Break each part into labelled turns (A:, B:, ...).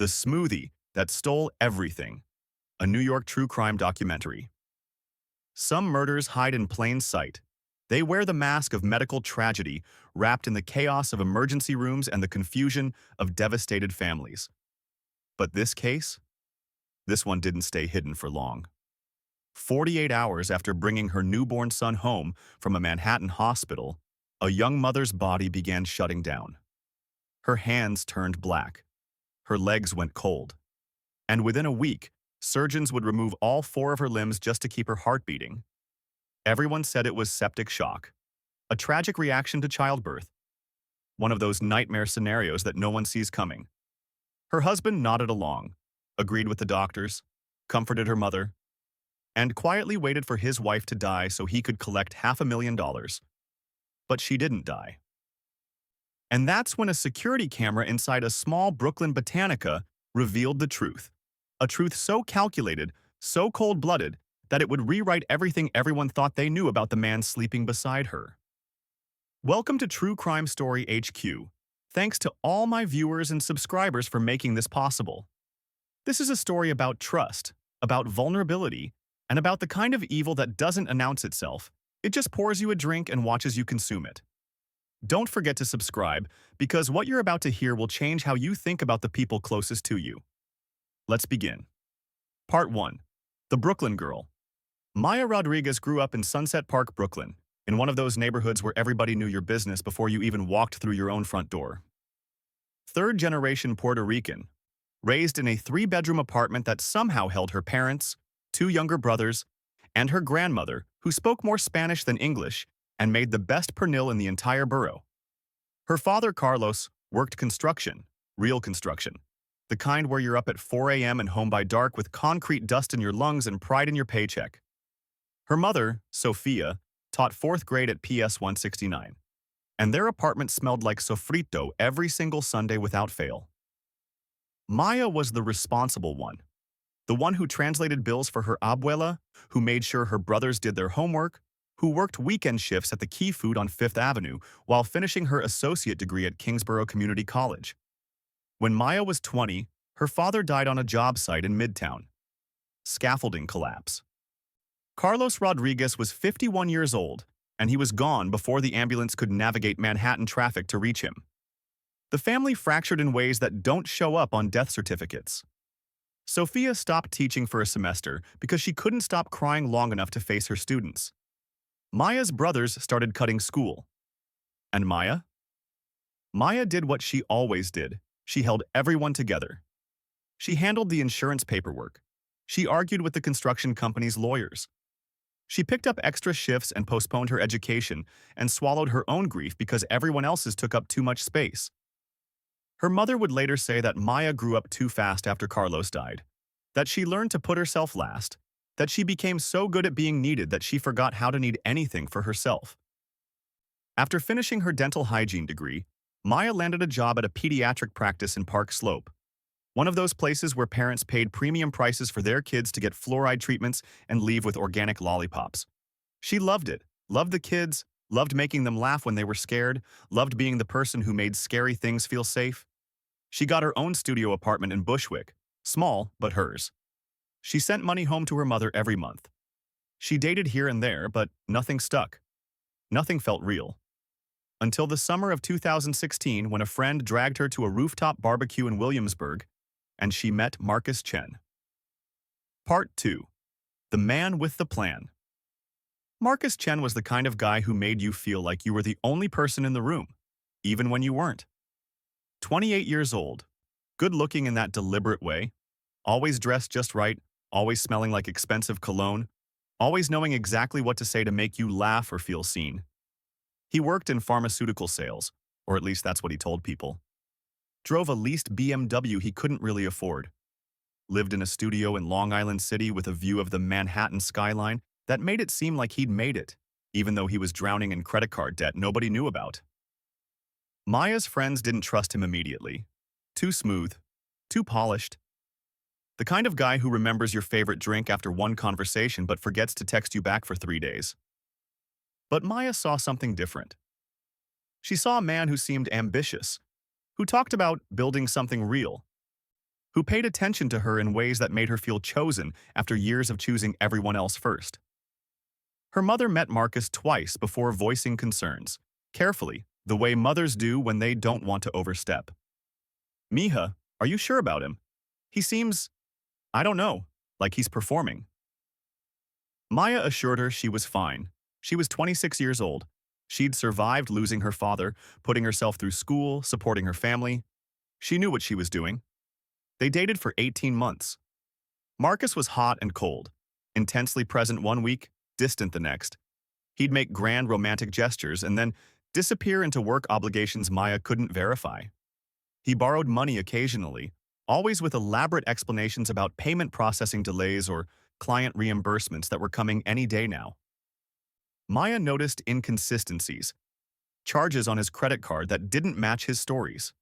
A: The Smoothie That Stole Everything, a New York true crime documentary. Some murders hide in plain sight. They wear the mask of medical tragedy, wrapped in the chaos of emergency rooms and the confusion of devastated families. But this case? This one didn't stay hidden for long. 48 hours after bringing her newborn son home from a Manhattan hospital, a young mother's body began shutting down. Her hands turned black. Her legs went cold. And within a week, surgeons would remove all four of her limbs just to keep her heart beating. Everyone said it was septic shock, a tragic reaction to childbirth, one of those nightmare scenarios that no one sees coming. Her husband nodded along, agreed with the doctors, comforted her mother, and quietly waited for his wife to die so he could collect $500,000. But she didn't die. And that's when a security camera inside a small Brooklyn Botanica revealed the truth. A truth so calculated, so cold-blooded, that it would rewrite everything everyone thought they knew about the man sleeping beside her. Welcome to True Crime Story HQ. Thanks to all my viewers and subscribers for making this possible. This is a story about trust, about vulnerability, and about the kind of evil that doesn't announce itself. It just pours you a drink and watches you consume it. Don't forget to subscribe, because what you're about to hear will change how you think about the people closest to you. Let's begin. Part 1. The Brooklyn Girl. Maya Rodriguez grew up in Sunset Park, Brooklyn, in one of those neighborhoods where everybody knew your business before you even walked through your own front door. Third-generation Puerto Rican, raised in a three-bedroom apartment that somehow held her parents, two younger brothers, and her grandmother, who spoke more Spanish than English and made the best pernil in the entire borough. Her father, Carlos, worked construction, real construction, the kind where you're up at 4 a.m. and home by dark with concrete dust in your lungs and pride in your paycheck. Her mother, Sophia, taught 4th grade at PS 169, and their apartment smelled like sofrito every single Sunday without fail. Maya was the responsible one, the one who translated bills for her abuela, who made sure her brothers did their homework, who worked weekend shifts at the Key Food on 5th Avenue while finishing her associate degree at Kingsborough Community College. When Maya was 20, her father died on a job site in Midtown. Scaffolding collapse. Carlos Rodriguez was 51 years old, and he was gone before the ambulance could navigate Manhattan traffic to reach him. The family fractured in ways that don't show up on death certificates. Sophia stopped teaching for a semester because she couldn't stop crying long enough to face her students. Maya's brothers started cutting school. And Maya? Maya did what she always did. She held everyone together. She handled the insurance paperwork. She argued with the construction company's lawyers. She picked up extra shifts and postponed her education and swallowed her own grief because everyone else's took up too much space. Her mother would later say that Maya grew up too fast after Carlos died, that she learned to put herself last, that she became so good at being needed that she forgot how to need anything for herself. After finishing her dental hygiene degree, Maya landed a job at a pediatric practice in Park Slope, one of those places where parents paid premium prices for their kids to get fluoride treatments and leave with organic lollipops. She loved it, loved the kids, loved making them laugh when they were scared, loved being the person who made scary things feel safe. She got her own studio apartment in Bushwick, small but hers. She sent money home to her mother every month. She dated here and there, but nothing stuck. Nothing felt real. Until the summer of 2016, when a friend dragged her to a rooftop barbecue in Williamsburg, and she met Marcus Chen. Part 2. The Man with the Plan. Marcus Chen was the kind of guy who made you feel like you were the only person in the room, even when you weren't. 28 years old, good-looking in that deliberate way, always dressed just right, always smelling like expensive cologne, always knowing exactly what to say to make you laugh or feel seen. He worked in pharmaceutical sales, or at least that's what he told people. Drove a leased BMW he couldn't really afford. Lived in a studio in Long Island City with a view of the Manhattan skyline that made it seem like he'd made it, even though he was drowning in credit card debt nobody knew about. Maya's friends didn't trust him immediately. Too smooth, too polished. The kind of guy who remembers your favorite drink after one conversation but forgets to text you back for 3 days. But Maya saw something different. She saw a man who seemed ambitious, who talked about building something real. who paid attention to her in ways that made her feel chosen after years of choosing everyone else first. Her mother met Marcus twice before voicing concerns, carefully, the way mothers do when they don't want to overstep. "Mija, are you sure about him? He seems, I don't know, like he's performing." Maya assured her she was fine. She was 26 years old. She'd survived losing her father, putting herself through school, supporting her family. She knew what she was doing. They dated for 18 months. Marcus was hot and cold, intensely present one week, distant the next. He'd make grand romantic gestures and then disappear into work obligations Maya couldn't verify. He borrowed money occasionally, always with elaborate explanations about payment processing delays or client reimbursements that were coming any day now. Maya noticed inconsistencies, charges on his credit card that didn't match his stories.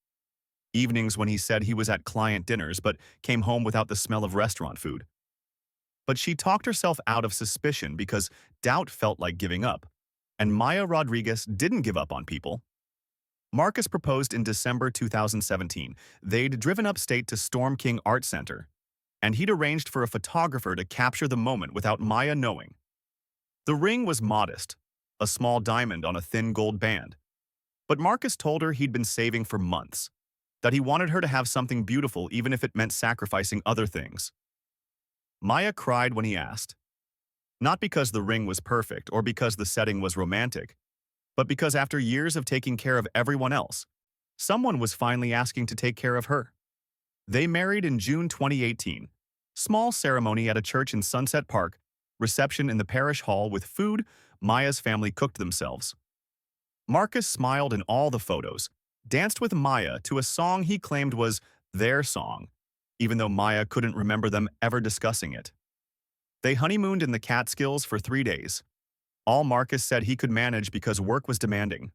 A: Evenings when he said he was at client dinners but came home without the smell of restaurant food. But she talked herself out of suspicion because doubt felt like giving up. And Maya Rodriguez didn't give up on people. Marcus proposed in December 2017. They'd driven upstate to Storm King Art Center, and he'd arranged for a photographer to capture the moment without Maya knowing. The ring was modest, a small diamond on a thin gold band. But Marcus told her he'd been saving for months, that he wanted her to have something beautiful even if it meant sacrificing other things. Maya cried when he asked. Not because the ring was perfect or because the setting was romantic, but because after years of taking care of everyone else, someone was finally asking to take care of her. They married in June 2018. Small ceremony at a church in Sunset Park, reception in the parish hall with food Maya's family cooked themselves. Marcus smiled in all the photos, danced with Maya to a song he claimed was their song, even though Maya couldn't remember them ever discussing it. They honeymooned in the Catskills for 3 days. All Marcus said he could manage because work was demanding.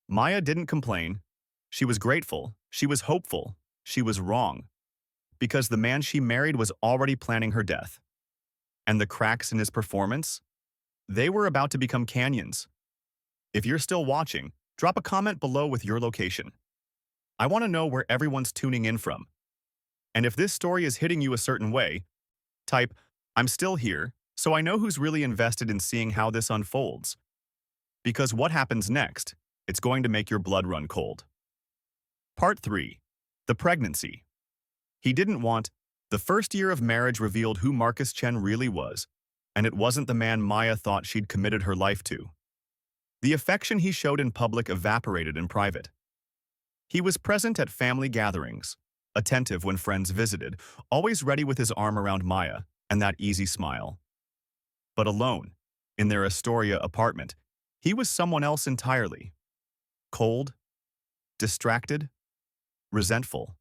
A: Maya didn't complain. She was grateful. She was hopeful. She was wrong. Because the man she married was already planning her death. And the cracks in his performance? They were about to become canyons. If you're still watching, drop a comment below with your location. I want to know where everyone's tuning in from. And if this story is hitting you a certain way, type, "I'm still here," so I know who's really invested in seeing how this unfolds. Because what happens next, it's going to make your blood run cold. Part 3. The pregnancy. He didn't want. The first year of marriage revealed who Marcus Chen really was, and it wasn't the man Maya thought she'd committed her life to. The affection he showed in public evaporated in private. He was present at family gatherings, attentive when friends visited, always ready with his arm around Maya and that easy smile. But alone, in their Astoria apartment, he was someone else entirely. Cold, distracted, resentful.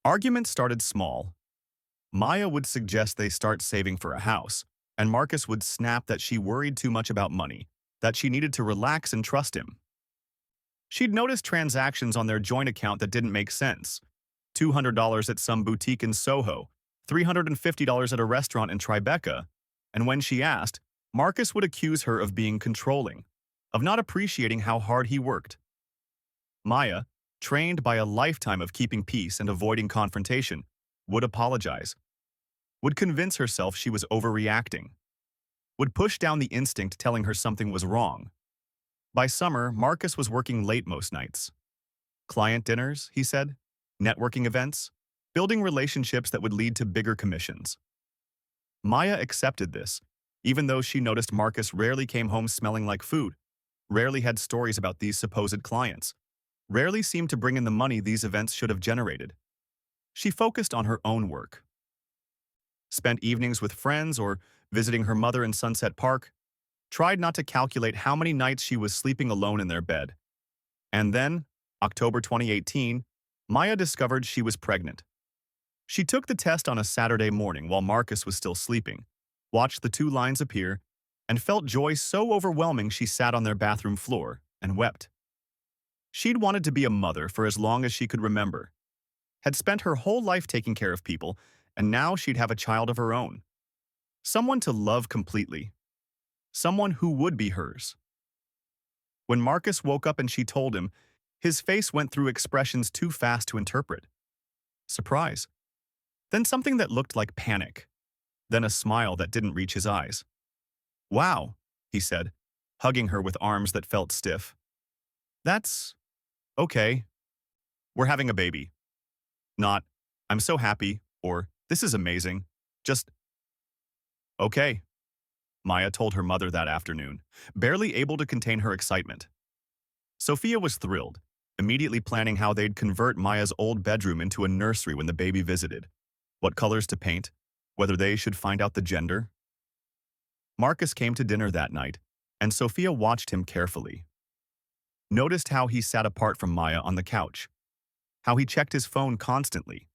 A: Arguments started small. Maya would suggest they start saving for a house, and Marcus would snap that she worried too much about money, that she needed to relax and trust him. She'd noticed transactions on their joint account that didn't make sense. $200 at some boutique in Soho, $350 at a restaurant in Tribeca, and when she asked, Marcus would accuse her of being controlling, of not appreciating how hard he worked. Maya, trained by a lifetime of keeping peace and avoiding confrontation, would apologize, would convince herself she was overreacting, would push down the instinct telling her something was wrong. By summer, Marcus was working late most nights. Client dinners, he said, networking events, building relationships that would lead to bigger commissions. Maya accepted this, even though she noticed Marcus rarely came home smelling like food, rarely had stories about these supposed clients, rarely seemed to bring in the money these events should have generated. She focused on her own work. Spent evenings with friends or visiting her mother in Sunset Park, tried not to calculate how many nights she was sleeping alone in their bed. And then, October 2018, Maya discovered she was pregnant. She took the test on a Saturday morning while Marcus was still sleeping, watched the 2 lines appear, and felt joy so overwhelming she sat on their bathroom floor and wept. She'd wanted to be a mother for as long as she could remember, had spent her whole life taking care of people, and now she'd have a child of her own. Someone to love completely. Someone who would be hers. When Marcus woke up and she told him, his face went through expressions too fast to interpret. surprise, then something that looked like panic, then a smile that didn't reach his eyes. "Wow," he said, hugging her with arms that felt stiff. "That's okay. We're having a baby." Not, "I'm so happy," or "This is amazing." Just, "Okay," Maya told her mother that afternoon, barely able to contain her excitement. Sophia was thrilled, immediately planning how they'd convert Maya's old bedroom into a nursery when the baby visited, what colors to paint, whether they should find out the gender. Marcus came to dinner that night, and Sophia watched him carefully. Noticed how he sat apart from Maya on the couch, how he checked his phone constantly,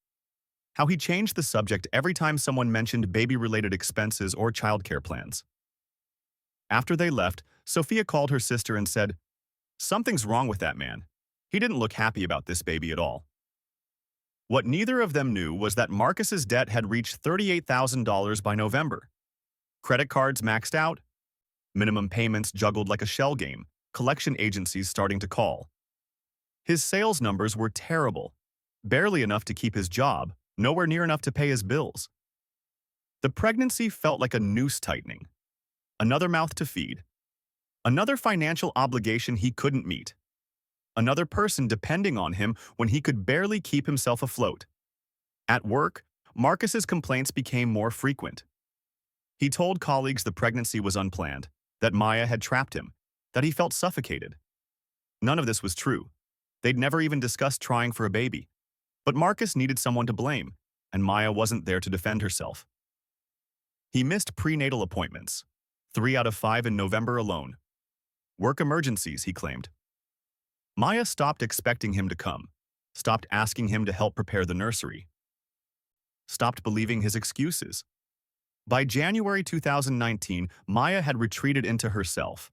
A: how he changed the subject every time someone mentioned baby-related expenses or childcare plans. After they left, Sophia called her sister and said, "Something's wrong with that man. He didn't look happy about this baby at all." What neither of them knew was that Marcus's debt had reached $38,000 by November. Credit cards maxed out, minimum payments juggled like a shell game, collection agencies starting to call. His sales numbers were terrible, barely enough to keep his job, nowhere near enough to pay his bills. The pregnancy felt like a noose tightening. Another mouth to feed. Another financial obligation he couldn't meet. Another person depending on him when he could barely keep himself afloat. At work, Marcus's complaints became more frequent. He told colleagues the pregnancy was unplanned, that Maya had trapped him, that he felt suffocated. None of this was true. They'd never even discussed trying for a baby. But Marcus needed someone to blame, and Maya wasn't there to defend herself. He missed prenatal appointments, 3 out of 5 in November alone. Work emergencies, he claimed. Maya stopped expecting him to come, stopped asking him to help prepare the nursery, stopped believing his excuses. By January 2019, Maya had retreated into herself.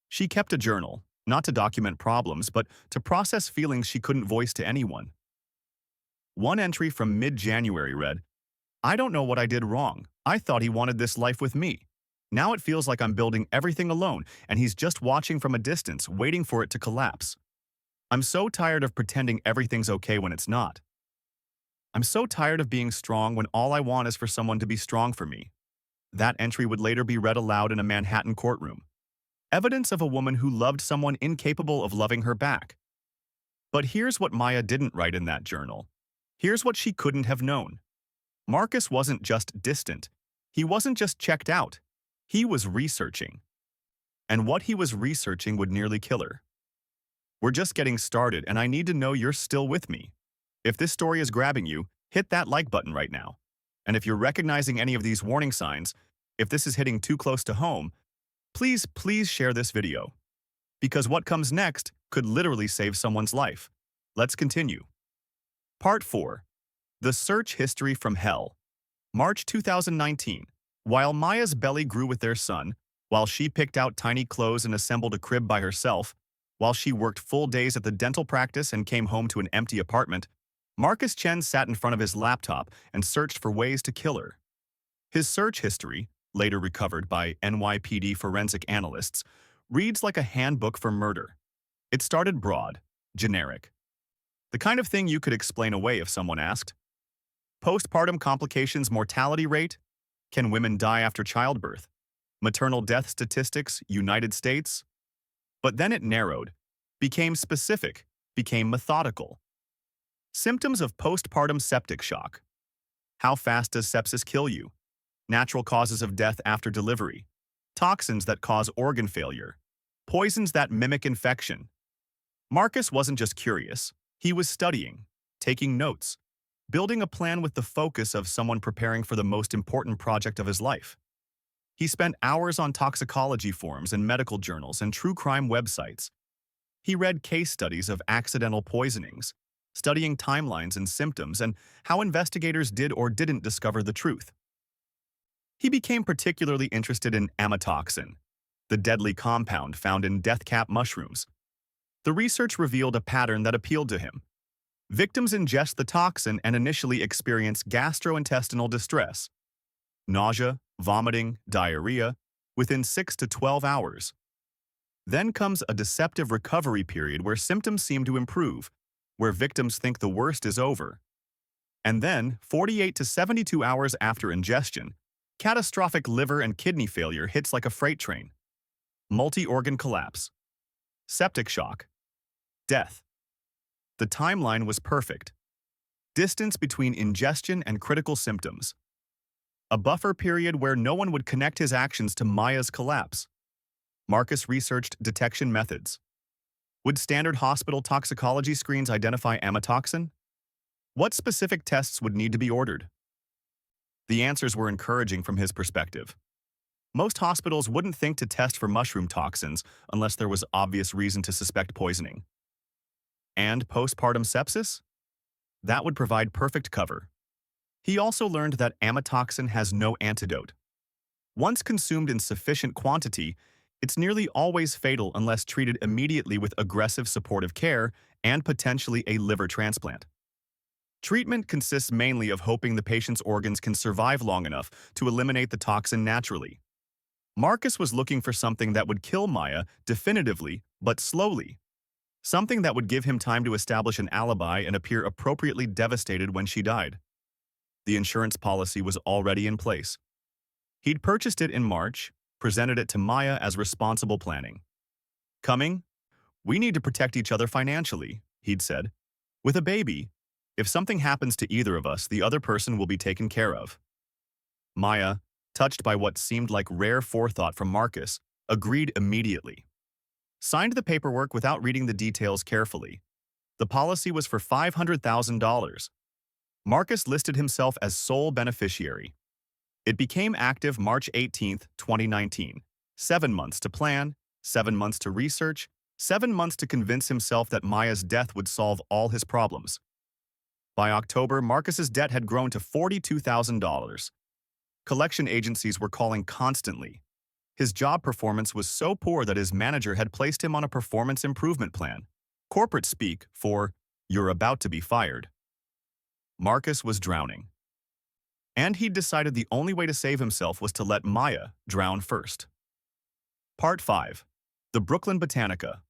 A: She kept a journal, not to document problems, but to process feelings she couldn't voice to anyone. One entry from mid-January read, "I don't know what I did wrong. I thought he wanted this life with me. Now it feels like I'm building everything alone, and he's just watching from a distance, waiting for it to collapse. I'm so tired of pretending everything's okay when it's not. I'm so tired of being strong when all I want is for someone to be strong for me." That entry would later be read aloud in a Manhattan courtroom. Evidence of a woman who loved someone incapable of loving her back. But here's what Maya didn't write in that journal. Here's what she couldn't have known. Marcus wasn't just distant. He wasn't just checked out. He was researching. And what he was researching would nearly kill her. We're just getting started, and I need to know you're still with me. If this story is grabbing you, hit that like button right now. And if you're recognizing any of these warning signs, if this is hitting too close to home, please share this video. Because what comes next could literally save someone's life. Let's continue. Part 4. The Search History from Hell. March 2019. While Maya's belly grew with their son, while she picked out tiny clothes and assembled a crib by herself, while she worked full days at the dental practice and came home to an empty apartment, Marcus Chen sat in front of his laptop and searched for ways to kill her. His search history, later recovered by NYPD forensic analysts, reads like a handbook for murder. It started broad, generic. The kind of thing you could explain away if someone asked. Postpartum complications mortality rate? Can women die after childbirth? Maternal death statistics, United States? But then it narrowed, became specific, became methodical. Symptoms of postpartum septic shock. How fast does sepsis kill you? Natural causes of death after delivery. Toxins that cause organ failure. Poisons that mimic infection. Marcus wasn't just curious. He was studying, taking notes, building a plan with the focus of someone preparing for the most important project of his life. He spent hours on toxicology forums and medical journals and true crime websites. He read case studies of accidental poisonings, studying timelines and symptoms and how investigators did or didn't discover the truth. He became particularly interested in amatoxin, the deadly compound found in death cap mushrooms. The research revealed a pattern that appealed to him. Victims ingest the toxin and initially experience gastrointestinal distress, nausea, vomiting, diarrhea, within 6 to 12 hours. Then comes a deceptive recovery period where symptoms seem to improve, where victims think the worst is over. And then, 48 to 72 hours after ingestion, catastrophic liver and kidney failure hits like a freight train. Multi-organ collapse, septic shock, death. The timeline was perfect. Distance between ingestion and critical symptoms. A buffer period where no one would connect his actions to Maya's collapse. Marcus researched detection methods. Would standard hospital toxicology screens identify amatoxin? What specific tests would need to be ordered? The answers were encouraging from his perspective. Most hospitals wouldn't think to test for mushroom toxins unless there was obvious reason to suspect poisoning. And postpartum sepsis? That would provide perfect cover. He also learned that amatoxin has no antidote. Once consumed in sufficient quantity, it's nearly always fatal unless treated immediately with aggressive supportive care and potentially a liver transplant. Treatment consists mainly of hoping the patient's organs can survive long enough to eliminate the toxin naturally. Marcus was looking for something that would kill Maya definitively, but slowly. Something that would give him time to establish an alibi and appear appropriately devastated when she died. The insurance policy was already in place. He'd purchased it in March, presented it to Maya as responsible planning. Coming? We need to protect each other financially, he'd said. With a baby, if something happens to either of us, the other person will be taken care of. Maya, touched by what seemed like rare forethought from Marcus, agreed immediately. Signed the paperwork without reading the details carefully. The policy was for $500,000. Marcus listed himself as sole beneficiary. It became active March 18, 2019. 7 months to plan, 7 months to research, 7 months to convince himself that Maya's death would solve all his problems. By October, Marcus's debt had grown to $42,000. Collection agencies were calling constantly. His job performance was so poor that his manager had placed him on a performance improvement plan, corporate speak for, "You're about to be fired." Marcus was drowning. And he'd decided the only way to save himself was to let Maya drown first. Part 5. The Brooklyn Botanica.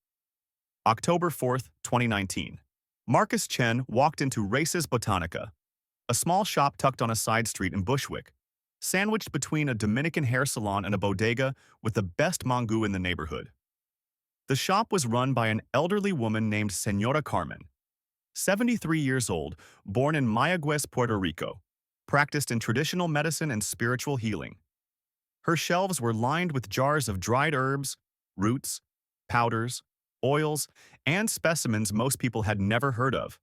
A: October 4th, 2019. Marcus Chen walked into Race's Botanica, a small shop tucked on a side street in Bushwick, sandwiched between a Dominican hair salon and a bodega with the best mango in the neighborhood. The shop was run by an elderly woman named Señora Carmen, 73 years old, born in Mayagüez, Puerto Rico, practiced in traditional medicine and spiritual healing. Her shelves were lined with jars of dried herbs, roots, powders, oils, and specimens most people had never heard of.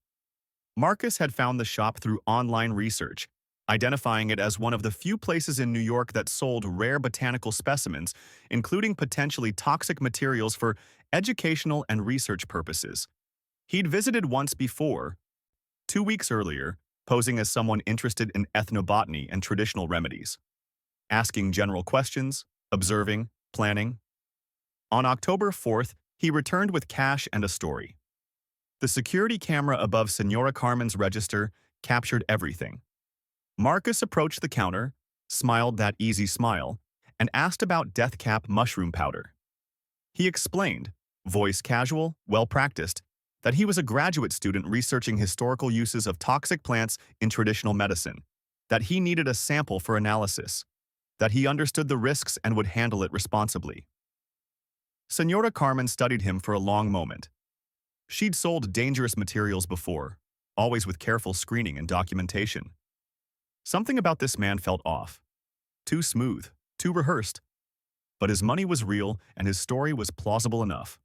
A: Marcus had found the shop through online research, identifying it as one of the few places in New York that sold rare botanical specimens, including potentially toxic materials for educational and research purposes. He'd visited once before, 2 weeks earlier, posing as someone interested in ethnobotany and traditional remedies, asking general questions, observing, planning. On October 4th, he returned with cash and a story. The security camera above Señora Carmen's register captured everything. Marcus approached the counter, smiled that easy smile, and asked about Death Cap mushroom powder. He explained, voice casual, well-practiced, that he was a graduate student researching historical uses of toxic plants in traditional medicine, that he needed a sample for analysis, that he understood the risks and would handle it responsibly. Señora Carmen studied him for a long moment. She'd sold dangerous materials before, always with careful screening and documentation. Something about this man felt off. Too smooth, too rehearsed. But his money was real and his story was plausible enough.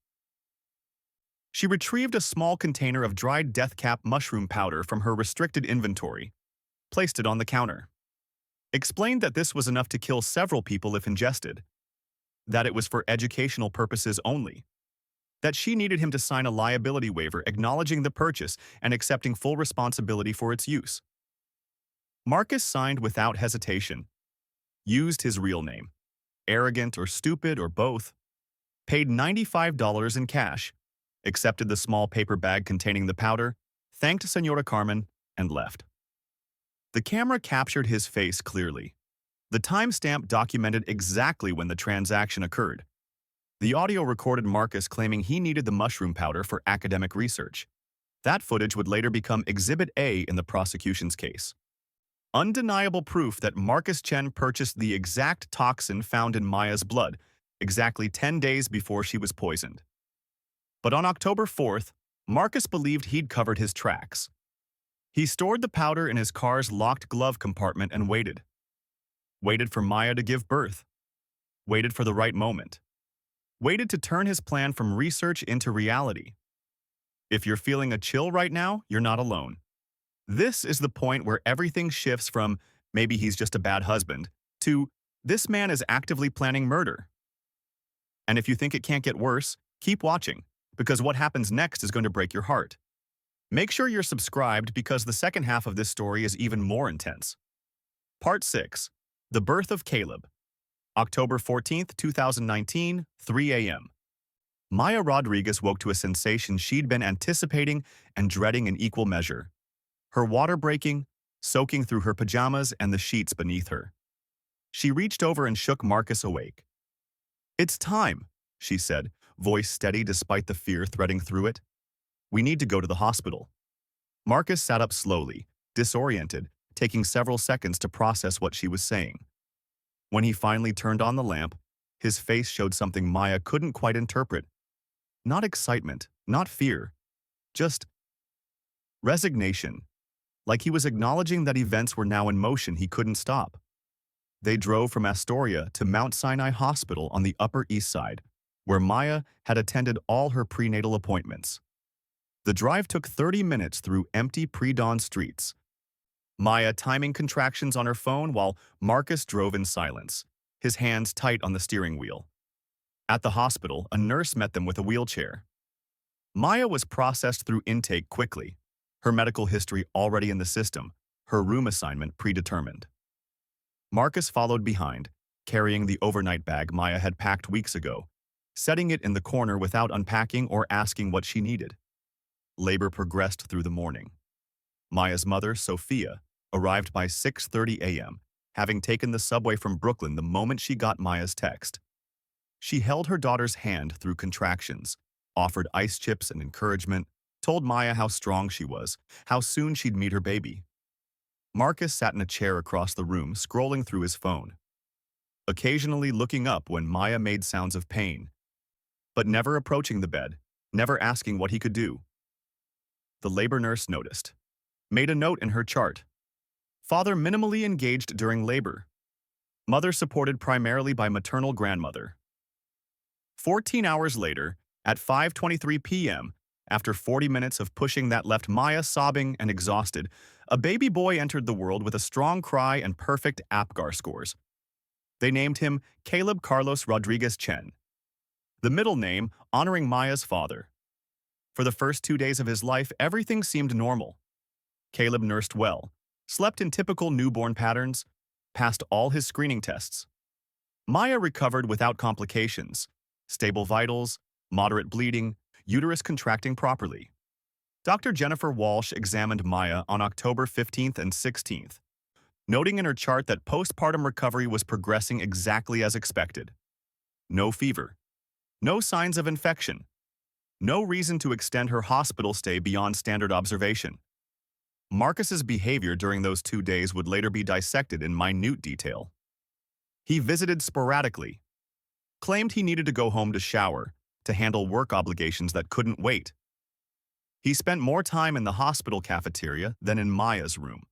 A: She retrieved a small container of dried Death Cap mushroom powder from her restricted inventory, placed it on the counter. Explained that this was enough to kill several people if ingested, that it was for educational purposes only, that she needed him to sign a liability waiver acknowledging the purchase and accepting full responsibility for its use. Marcus signed without hesitation, used his real name, arrogant or stupid or both, paid $95 in cash, accepted the small paper bag containing the powder, thanked Señora Carmen, and left. The camera captured his face clearly. The timestamp documented exactly when the transaction occurred. The audio recorded Marcus claiming he needed the mushroom powder for academic research. That footage would later become Exhibit A in the prosecution's case. Undeniable proof that Marcus Chen purchased the exact toxin found in Maya's blood, exactly 10 days before she was poisoned. But on October 4th, Marcus believed he'd covered his tracks. He stored the powder in his car's locked glove compartment and waited. Waited for Maya to give birth. Waited for the right moment. Waited to turn his plan from research into reality. If you're feeling a chill right now, you're not alone. This is the point where everything shifts from maybe he's just a bad husband to this man is actively planning murder. And if you think it can't get worse, keep watching, because what happens next is going to break your heart. Make sure you're subscribed because the second half of this story is even more intense. Part 6. The Birth of Caleb. October 14th, 2019, 3 a.m. Maya Rodriguez woke to a sensation she'd been anticipating and dreading in equal measure. Her water breaking, soaking through her pajamas and the sheets beneath her. She reached over and shook Marcus awake. "It's time," she said, voice steady despite the fear threading through it. "We need to go to the hospital." Marcus sat up slowly, disoriented, taking several seconds to process what she was saying. When he finally turned on the lamp, his face showed something Maya couldn't quite interpret. Not excitement, not fear, just resignation, like he was acknowledging that events were now in motion he couldn't stop. They drove from Astoria to Mount Sinai Hospital on the Upper East Side, where Maya had attended all her prenatal appointments. The drive took 30 minutes through empty pre-dawn streets, Maya timing contractions on her phone while Marcus drove in silence, his hands tight on the steering wheel. At the hospital, a nurse met them with a wheelchair. Maya was processed through intake quickly, her medical history already in the system, her room assignment predetermined. Marcus followed behind, carrying the overnight bag Maya had packed weeks ago, setting it in the corner without unpacking or asking what she needed. Labor progressed through the morning. Maya's mother, Sophia, arrived by 6:30 a.m., having taken the subway from Brooklyn the moment she got Maya's text. She held her daughter's hand through contractions, offered ice chips and encouragement, told Maya how strong she was, how soon she'd meet her baby. Marcus sat in a chair across the room, scrolling through his phone, occasionally looking up when Maya made sounds of pain, but never approaching the bed, never asking what he could do. The labor nurse noticed, made a note in her chart. Father minimally engaged during labor. Mother supported primarily by maternal grandmother. 14 hours later, at 5:23 p.m., after 40 minutes of pushing that left Maya sobbing and exhausted, a baby boy entered the world with a strong cry and perfect APGAR scores. They named him Caleb Carlos Rodriguez Chen, the middle name honoring Maya's father. For the first 2 days of his life, everything seemed normal. Caleb nursed well, slept in typical newborn patterns, passed all his screening tests. Maya recovered without complications, stable vitals, moderate bleeding, uterus contracting properly. Dr. Jennifer Walsh examined Maya on October 15th and 16th, noting in her chart that postpartum recovery was progressing exactly as expected. No fever, no signs of infection, no reason to extend her hospital stay beyond standard observation. Marcus's behavior during those 2 days would later be dissected in minute detail. He visited sporadically, claimed he needed to go home to shower, to handle work obligations that couldn't wait. He spent more time in the hospital cafeteria than in Maya's room.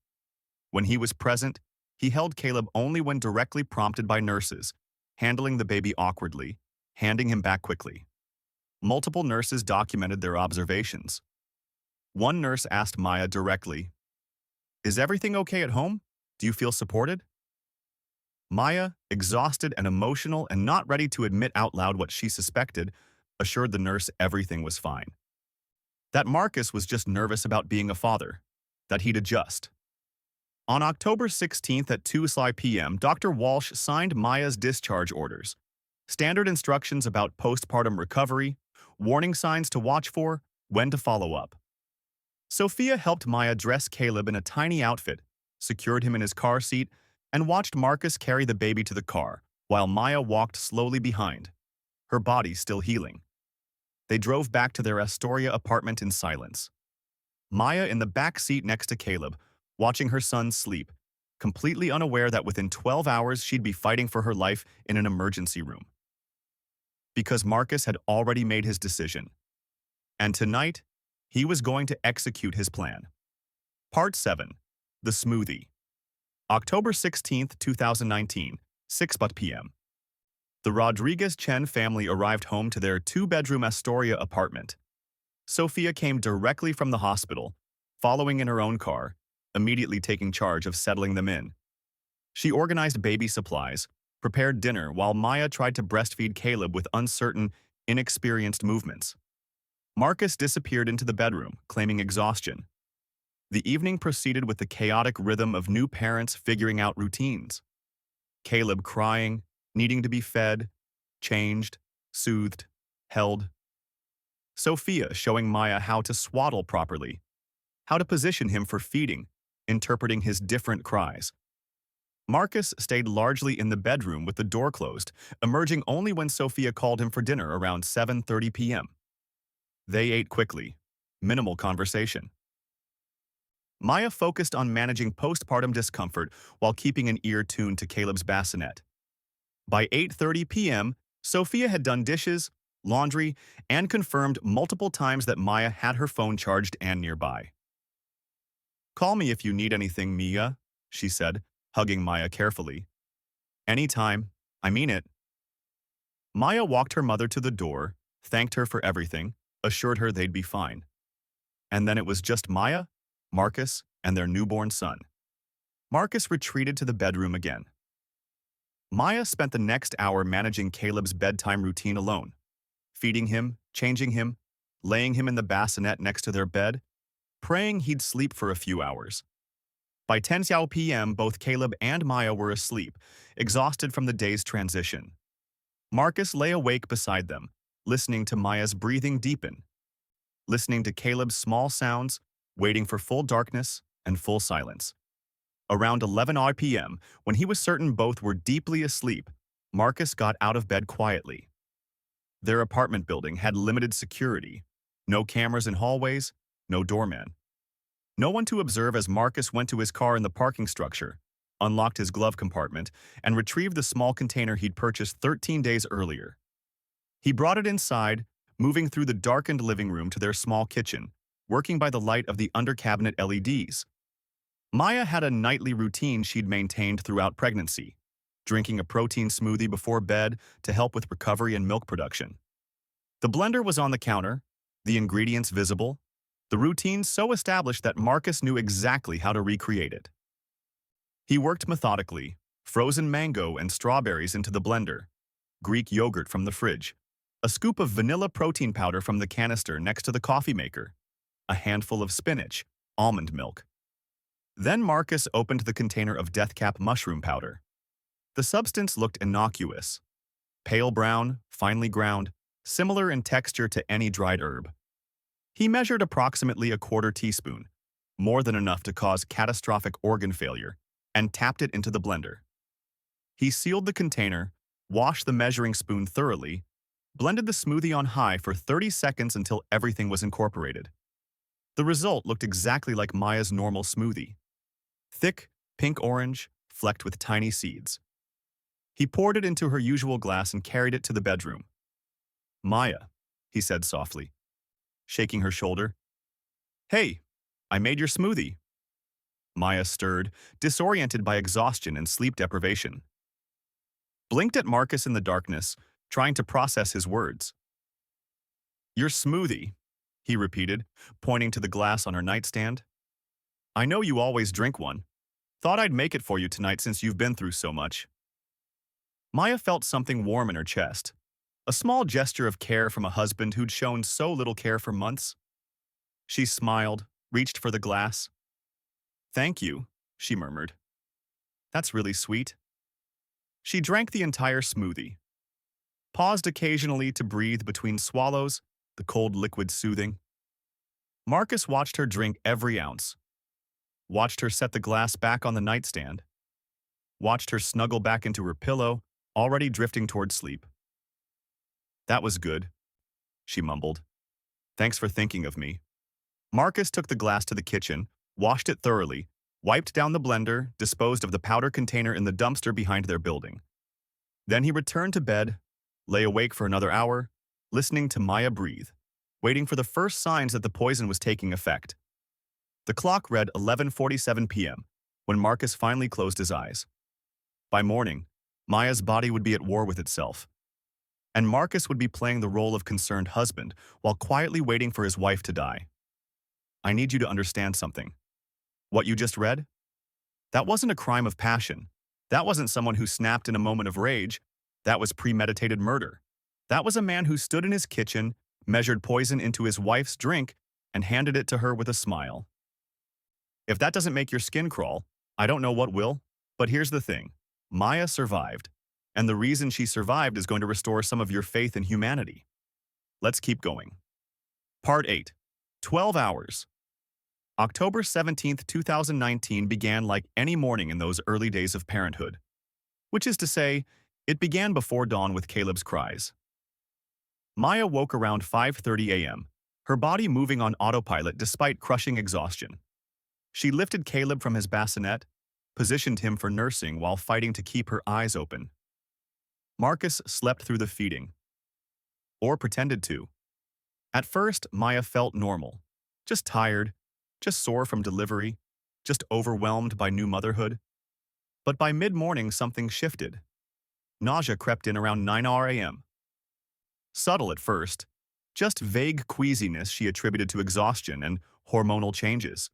A: When he was present, he held Caleb only when directly prompted by nurses, handling the baby awkwardly, handing him back quickly. Multiple nurses documented their observations. One nurse asked Maya directly, "Is everything okay at home? Do you feel supported?" Maya, exhausted and emotional and not ready to admit out loud what she suspected, assured the nurse everything was fine. That Marcus was just nervous about being a father, that he'd adjust. On October 16th at 2 p.m., Dr. Walsh signed Maya's discharge orders, standard instructions about postpartum recovery, warning signs to watch for, when to follow up. Sophia helped Maya dress Caleb in a tiny outfit, secured him in his car seat, and watched Marcus carry the baby to the car, while Maya walked slowly behind, her body still healing. They drove back to their Astoria apartment in silence. Maya in the back seat next to Caleb, watching her son sleep, completely unaware that within 12 hours she'd be fighting for her life in an emergency room. Because Marcus had already made his decision. And tonight, he was going to execute his plan. Part 7. The Smoothie. October 16, 2019, 6 p.m. The Rodriguez-Chen family arrived home to their two-bedroom Astoria apartment. Sophia came directly from the hospital, following in her own car, immediately taking charge of settling them in. She organized baby supplies, prepared dinner while Maya tried to breastfeed Caleb with uncertain, inexperienced movements. Marcus disappeared into the bedroom, claiming exhaustion. The evening proceeded with the chaotic rhythm of new parents figuring out routines. Caleb crying, needing to be fed, changed, soothed, held. Sophia showing Maya how to swaddle properly, how to position him for feeding, interpreting his different cries. Marcus stayed largely in the bedroom with the door closed, emerging only when Sophia called him for dinner around 7:30 p.m. They ate quickly, minimal conversation. Maya focused on managing postpartum discomfort while keeping an ear tuned to Caleb's bassinet. By 8:30 p.m., Sophia had done dishes, laundry, and confirmed multiple times that Maya had her phone charged and nearby. "Call me if you need anything, Mia," she said, hugging Maya carefully. "Anytime, I mean it." Maya walked her mother to the door, thanked her for everything, assured her they'd be fine. And then it was just Maya, Marcus, and their newborn son. Marcus retreated to the bedroom again. Maya spent the next hour managing Caleb's bedtime routine alone, feeding him, changing him, laying him in the bassinet next to their bed, praying he'd sleep for a few hours. By 10 p.m., both Caleb and Maya were asleep, exhausted from the day's transition. Marcus lay awake beside them, listening to Maya's breathing deepen, listening to Caleb's small sounds, waiting for full darkness and full silence. Around 11 p.m., when he was certain both were deeply asleep, Marcus got out of bed quietly. Their apartment building had limited security, no cameras in hallways, no doorman. No one to observe as Marcus went to his car in the parking structure, unlocked his glove compartment, and retrieved the small container he'd purchased 13 days earlier. He brought it inside, moving through the darkened living room to their small kitchen, working by the light of the under-cabinet LEDs. Maya had a nightly routine she'd maintained throughout pregnancy, drinking a protein smoothie before bed to help with recovery and milk production. The blender was on the counter, the ingredients visible, the routine so established that Marcus knew exactly how to recreate it. He worked methodically, frozen mango and strawberries into the blender, Greek yogurt from the fridge, a scoop of vanilla protein powder from the canister next to the coffee maker, a handful of spinach, almond milk. Then Marcus opened the container of deathcap mushroom powder. The substance looked innocuous, pale brown, finely ground, similar in texture to any dried herb. He measured approximately a quarter teaspoon, more than enough to cause catastrophic organ failure, and tapped it into the blender. He sealed the container, washed the measuring spoon thoroughly, blended the smoothie on high for 30 seconds until everything was incorporated. The result looked exactly like Maya's normal smoothie. Thick, pink-orange, flecked with tiny seeds. He poured it into her usual glass and carried it to the bedroom. "Maya," he said softly, shaking her shoulder. "Hey, I made your smoothie." Maya stirred, disoriented by exhaustion and sleep deprivation. Blinked at Marcus in the darkness, trying to process his words. "Your smoothie," he repeated, pointing to the glass on her nightstand. "I know you always drink one. Thought I'd make it for you tonight since you've been through so much." Maya felt something warm in her chest, a small gesture of care from a husband who'd shown so little care for months. She smiled, reached for the glass. "Thank you," she murmured. "That's really sweet." She drank the entire smoothie, paused occasionally to breathe between swallows, the cold liquid soothing. Marcus watched her drink every ounce, watched her set the glass back on the nightstand, watched her snuggle back into her pillow, already drifting toward sleep. "That was good," she mumbled. "Thanks for thinking of me." Marcus took the glass to the kitchen, washed it thoroughly, wiped down the blender, disposed of the powder container in the dumpster behind their building. Then he returned to bed, lay awake for another hour, listening to Maya breathe, waiting for the first signs that the poison was taking effect. The clock read 11:47 p.m. when Marcus finally closed his eyes. By morning, Maya's body would be at war with itself, and Marcus would be playing the role of concerned husband while quietly waiting for his wife to die. I need you to understand something. What you just read? That wasn't a crime of passion. That wasn't someone who snapped in a moment of rage. That was premeditated murder. That was a man who stood in his kitchen, measured poison into his wife's drink, and handed it to her with a smile. If that doesn't make your skin crawl, I don't know what will. But here's the thing. Maya survived, and the reason she survived is going to restore some of your faith in humanity. Let's keep going. Part 8. 12 Hours. October 17th, 2019 began like any morning in those early days of parenthood. Which is to say, it began before dawn with Caleb's cries. Maya woke around 5:30 a.m., her body moving on autopilot despite crushing exhaustion. She lifted Caleb from his bassinet, positioned him for nursing while fighting to keep her eyes open. Marcus slept through the feeding. Or pretended to. At first, Maya felt normal. Just tired, just sore from delivery, just overwhelmed by new motherhood. But by mid-morning, something shifted. Nausea crept in around 9 a.m. Subtle at first, just vague queasiness she attributed to exhaustion and hormonal changes.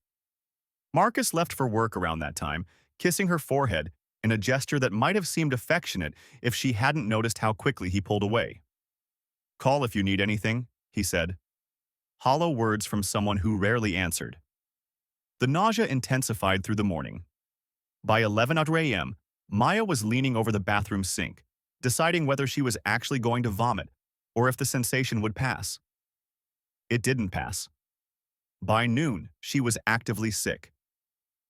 A: Marcus left for work around that time, kissing her forehead in a gesture that might have seemed affectionate if she hadn't noticed how quickly he pulled away. "Call if you need anything," he said. Hollow words from someone who rarely answered. The nausea intensified through the morning. By 11 a.m., Maya was leaning over the bathroom sink, deciding whether she was actually going to vomit or if the sensation would pass. It didn't pass. By noon, she was actively sick,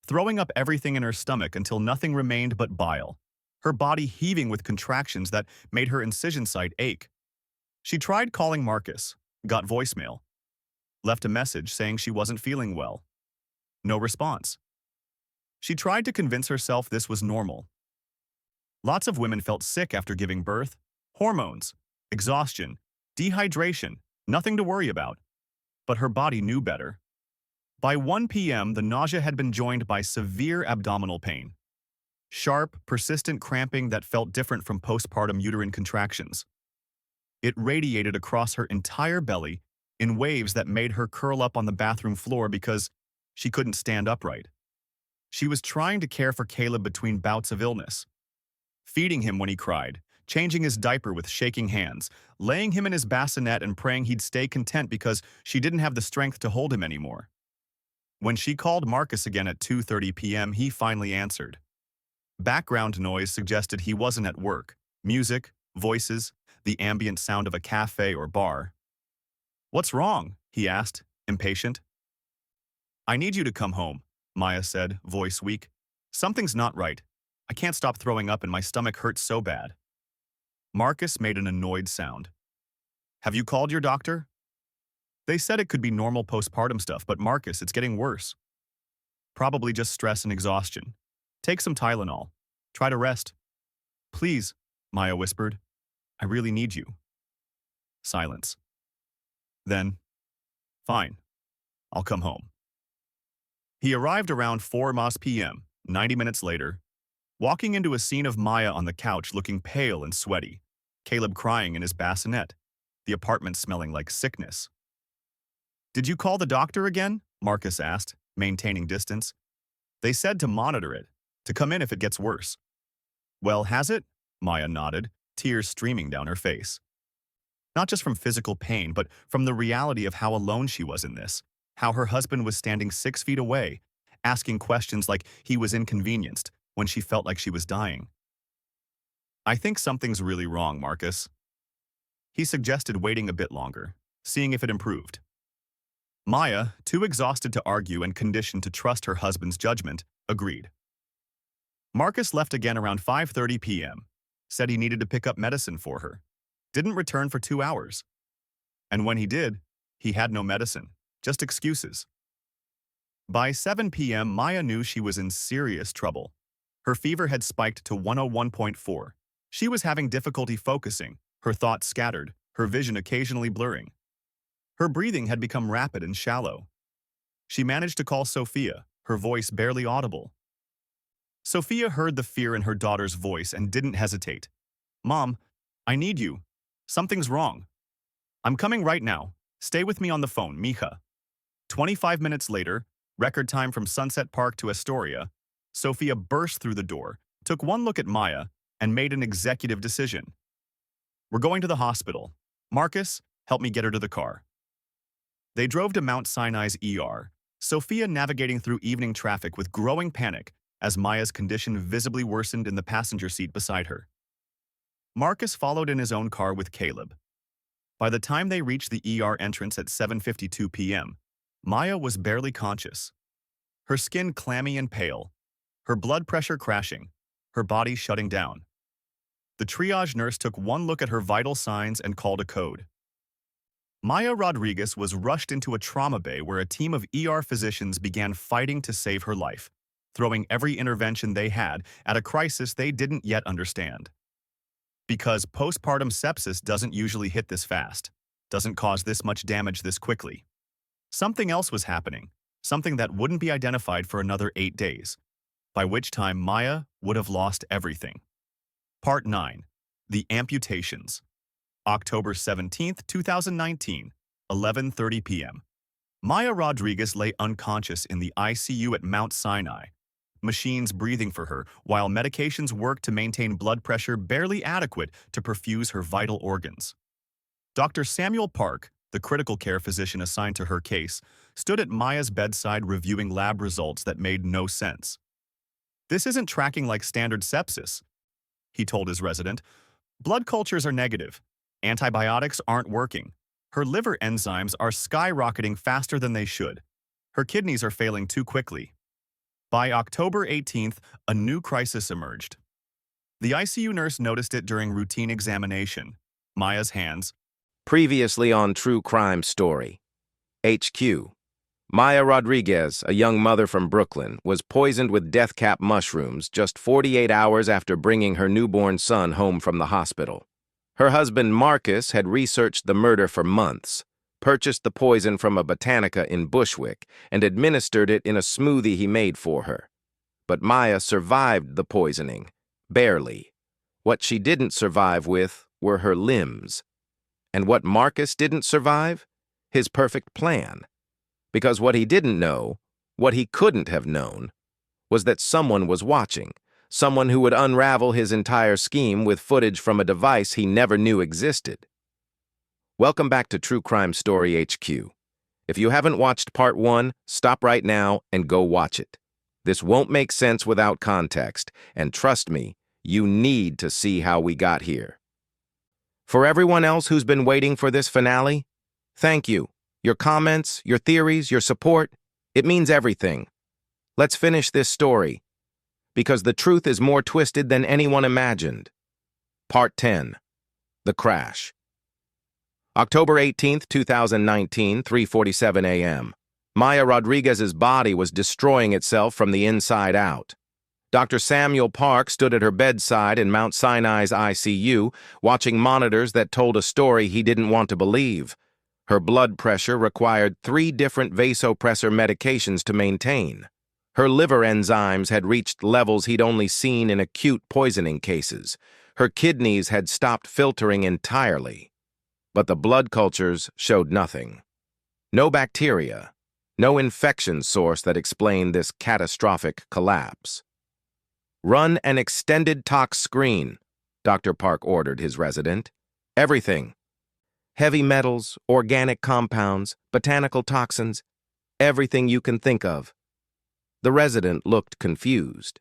A: throwing up everything in her stomach until nothing remained but bile, her body heaving with contractions that made her incision site ache. She tried calling Marcus, got voicemail, left a message saying she wasn't feeling well. No response. She tried to convince herself this was normal. Lots of women felt sick after giving birth. Hormones, exhaustion, dehydration, nothing to worry about. But her body knew better. By 1 p.m., the nausea had been joined by severe abdominal pain. Sharp, persistent cramping that felt different from postpartum uterine contractions. It radiated across her entire belly in waves that made her curl up on the bathroom floor because she couldn't stand upright. She was trying to care for Caleb between bouts of illness, feeding him when he cried, changing his diaper with shaking hands, laying him in his bassinet and praying he'd stay content because she didn't have the strength to hold him anymore. When she called Marcus again at 2:30 p.m., he finally answered. Background noise suggested he wasn't at work. Music, voices, the ambient sound of a cafe or bar. "What's wrong?" he asked, impatient. "I need you to come home," Maya said, voice weak. "Something's not right. I can't stop throwing up and my stomach hurts so bad." Marcus made an annoyed sound. "Have you called your doctor?" "They said it could be normal postpartum stuff, but Marcus, it's getting worse." "Probably just stress and exhaustion. Take some Tylenol. Try to rest." "Please," Maya whispered. "I really need you." Silence. Then, "Fine. I'll come home." He arrived around 4 p.m., 90 minutes later, walking into a scene of Maya on the couch looking pale and sweaty, Caleb crying in his bassinet, the apartment smelling like sickness. "Did you call the doctor again?" Marcus asked, maintaining distance. "They said to monitor it, to come in if it gets worse." "Well, has it?" Maya nodded, tears streaming down her face. Not just from physical pain, but from the reality of how alone she was in this, how her husband was standing 6 feet away, asking questions like he was inconvenienced when she felt like she was dying. "I think something's really wrong, Marcus." He suggested waiting a bit longer, seeing if it improved. Maya, too exhausted to argue and conditioned to trust her husband's judgment, agreed. Marcus left again around 5:30 p.m., said he needed to pick up medicine for her, didn't return for 2 hours. And when he did, he had no medicine, just excuses. By 7 p.m., Maya knew she was in serious trouble. Her fever had spiked to 101.4. She was having difficulty focusing, her thoughts scattered, her vision occasionally blurring. Her breathing had become rapid and shallow. She managed to call Sophia, her voice barely audible. Sophia heard the fear in her daughter's voice and didn't hesitate. "Mom, I need you. Something's wrong. I'm coming right now. Stay with me on the phone, Mija." 25 minutes later, record time from Sunset Park to Astoria, Sophia burst through the door, took one look at Maya, and made an executive decision. "We're going to the hospital. Marcus, help me get her to the car." They drove to Mount Sinai's ER, Sophia navigating through evening traffic with growing panic as Maya's condition visibly worsened in the passenger seat beside her. Marcus followed in his own car with Caleb. By the time they reached the ER entrance at 7:52 p.m., Maya was barely conscious. Her skin clammy and pale, her blood pressure crashing, her body shutting down. The triage nurse took one look at her vital signs and called a code. Maya Rodriguez was rushed into a trauma bay where a team of ER physicians began fighting to save her life, throwing every intervention they had at a crisis they didn't yet understand. Because postpartum sepsis doesn't usually hit this fast, doesn't cause this much damage this quickly. Something else was happening, something that wouldn't be identified for another 8 days, by which time Maya would have lost everything. Part 9. The Amputations. October 17, 2019, 11:30 p.m. Maya Rodriguez lay unconscious in the ICU at Mount Sinai, machines breathing for her while medications worked to maintain blood pressure barely adequate to perfuse her vital organs. Dr. Samuel Park, the critical care physician assigned to her case, stood at Maya's bedside reviewing lab results that made no sense. "This isn't tracking like standard sepsis," he told his resident. "Blood cultures are negative. Antibiotics aren't working. Her liver enzymes are skyrocketing faster than they should. Her kidneys are failing too quickly." By October 18th, a new crisis emerged. The ICU nurse noticed it during routine examination. Maya's hands.
B: Previously on True Crime Story. HQ. Maya Rodriguez, a young mother from Brooklyn, was poisoned with death cap mushrooms just 48 hours after bringing her newborn son home from the hospital. Her husband Marcus had researched the murder for months, purchased the poison from a Botanica in Bushwick, and administered it in a smoothie he made for her. But Maya survived the poisoning, barely. What she didn't survive with were her limbs. And what Marcus didn't survive? His perfect plan. Because what he didn't know, what he couldn't have known, was that someone was watching, someone who would unravel his entire scheme with footage from a device he never knew existed. Welcome back to True Crime Story HQ. If you haven't watched Part 1, stop right now and go watch it. This won't make sense without context, and trust me, you need to see how we got here. For everyone else who's been waiting for this finale, thank you. Your comments, your theories, your support, it means everything. Let's finish this story, because the truth is more twisted than anyone imagined. Part 10. The Crash. October 18th, 2019, 3:47 a.m. Maya Rodriguez's body was destroying itself from the inside out. Dr. Samuel Park stood at her bedside in Mount Sinai's ICU, watching monitors that told a story he didn't want to believe. Her blood pressure required 3 different vasopressor medications to maintain. Her liver enzymes had reached levels he'd only seen in acute poisoning cases. Her kidneys had stopped filtering entirely. But the blood cultures showed nothing. No bacteria, no infection source that explained this catastrophic collapse. "Run an extended tox screen," Dr. Park ordered his resident. "Everything. Heavy metals, organic compounds, botanical toxins, everything you can think of." The resident looked confused.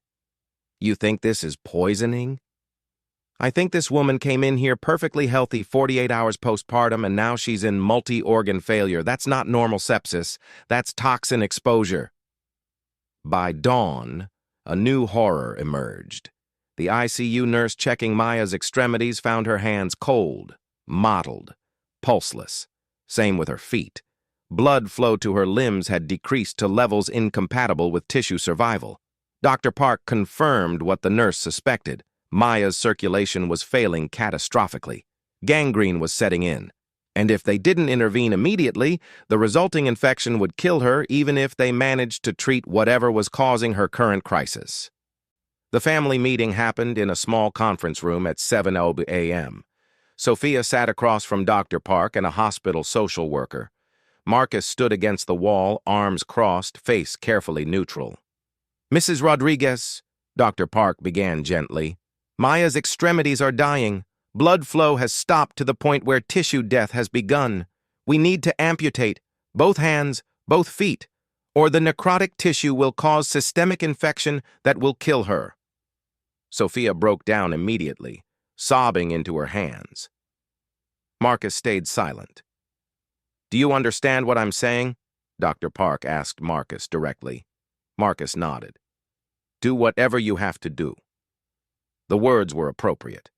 B: "You think this is poisoning?" "I think this woman came in here perfectly healthy 48 hours postpartum and now she's in multi-organ failure. That's not normal sepsis. That's toxin exposure." By dawn, a new horror emerged. The ICU nurse checking Maya's extremities found her hands cold, mottled, pulseless. Same with her feet. Blood flow to her limbs had decreased to levels incompatible with tissue survival. Dr. Park confirmed what the nurse suspected. Maya's circulation was failing catastrophically. Gangrene was setting in. And if they didn't intervene immediately, the resulting infection would kill her even if they managed to treat whatever was causing her current crisis. The family meeting happened in a small conference room at 7 a.m. Sophia sat across from Dr. Park and a hospital social worker. Marcus stood against the wall, arms crossed, face carefully neutral. "Mrs. Rodriguez," Dr. Park began gently, "Maya's extremities are dying. Blood flow has stopped to the point where tissue death has begun. We need to amputate both hands, both feet, or the necrotic tissue will cause systemic infection that will kill her." Sophia broke down immediately, sobbing into her hands. Marcus stayed silent. "Do you understand what I'm saying?" Dr. Park asked Marcus directly. Marcus nodded. "Do whatever you have to do." The words were appropriate,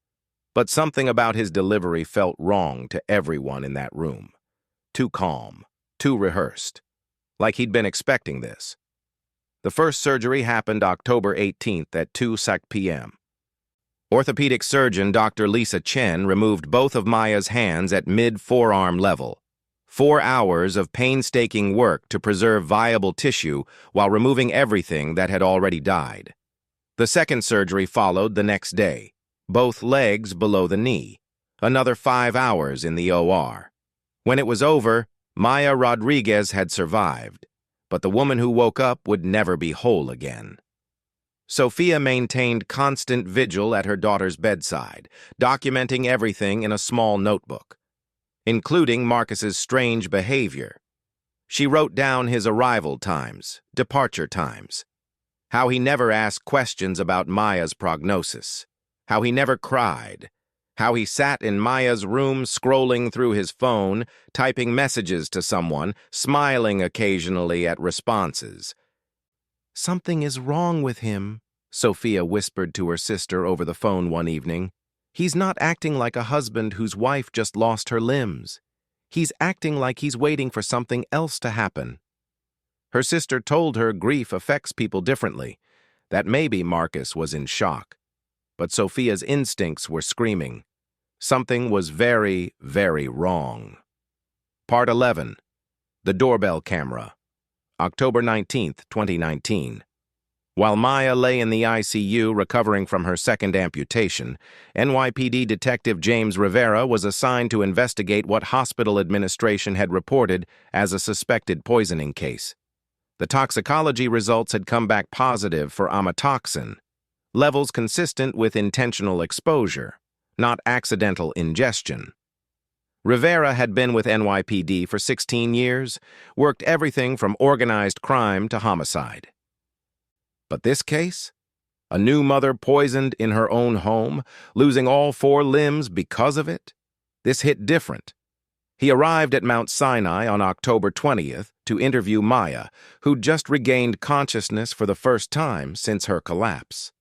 B: but something about his delivery felt wrong to everyone in that room. Too calm, too rehearsed, like he'd been expecting this. The first surgery happened October 18th at 2 p.m. Orthopedic surgeon Dr. Lisa Chen removed both of Maya's hands at mid-forearm level. 4 hours of painstaking work to preserve viable tissue while removing everything that had already died. The second surgery followed the next day, both legs below the knee. Another 5 hours in the OR. When it was over, Maya Rodriguez had survived, but the woman who woke up would never be whole again. Sophia maintained constant vigil at her daughter's bedside, documenting everything in a small notebook, including Marcus's strange behavior. She wrote down his arrival times, departure times, how he never asked questions about Maya's prognosis, how he never cried, how he sat in Maya's room scrolling through his phone, typing messages to someone, smiling occasionally at responses. "Something is wrong with him," Sophia whispered to her sister over the phone one evening. "He's not acting like a husband whose wife just lost her limbs. He's acting like he's waiting for something else to happen." Her sister told her grief affects people differently, that maybe Marcus was in shock. But Sophia's instincts were screaming. Something was very, very wrong. Part 11. The Doorbell Camera. October 19th, 2019. While Maya lay in the ICU recovering from her second amputation, NYPD Detective James Rivera was assigned to investigate what hospital administration had reported as a suspected poisoning case. The toxicology results had come back positive for amatoxin, levels consistent with intentional exposure, not accidental ingestion. Rivera had been with NYPD for 16 years, worked everything from organized crime to homicide. But this case? A new mother poisoned in her own home, losing all 4 limbs because of it? This hit different. He arrived at Mount Sinai on October 20th to interview Maya, who'd just regained consciousness for the first time since her collapse.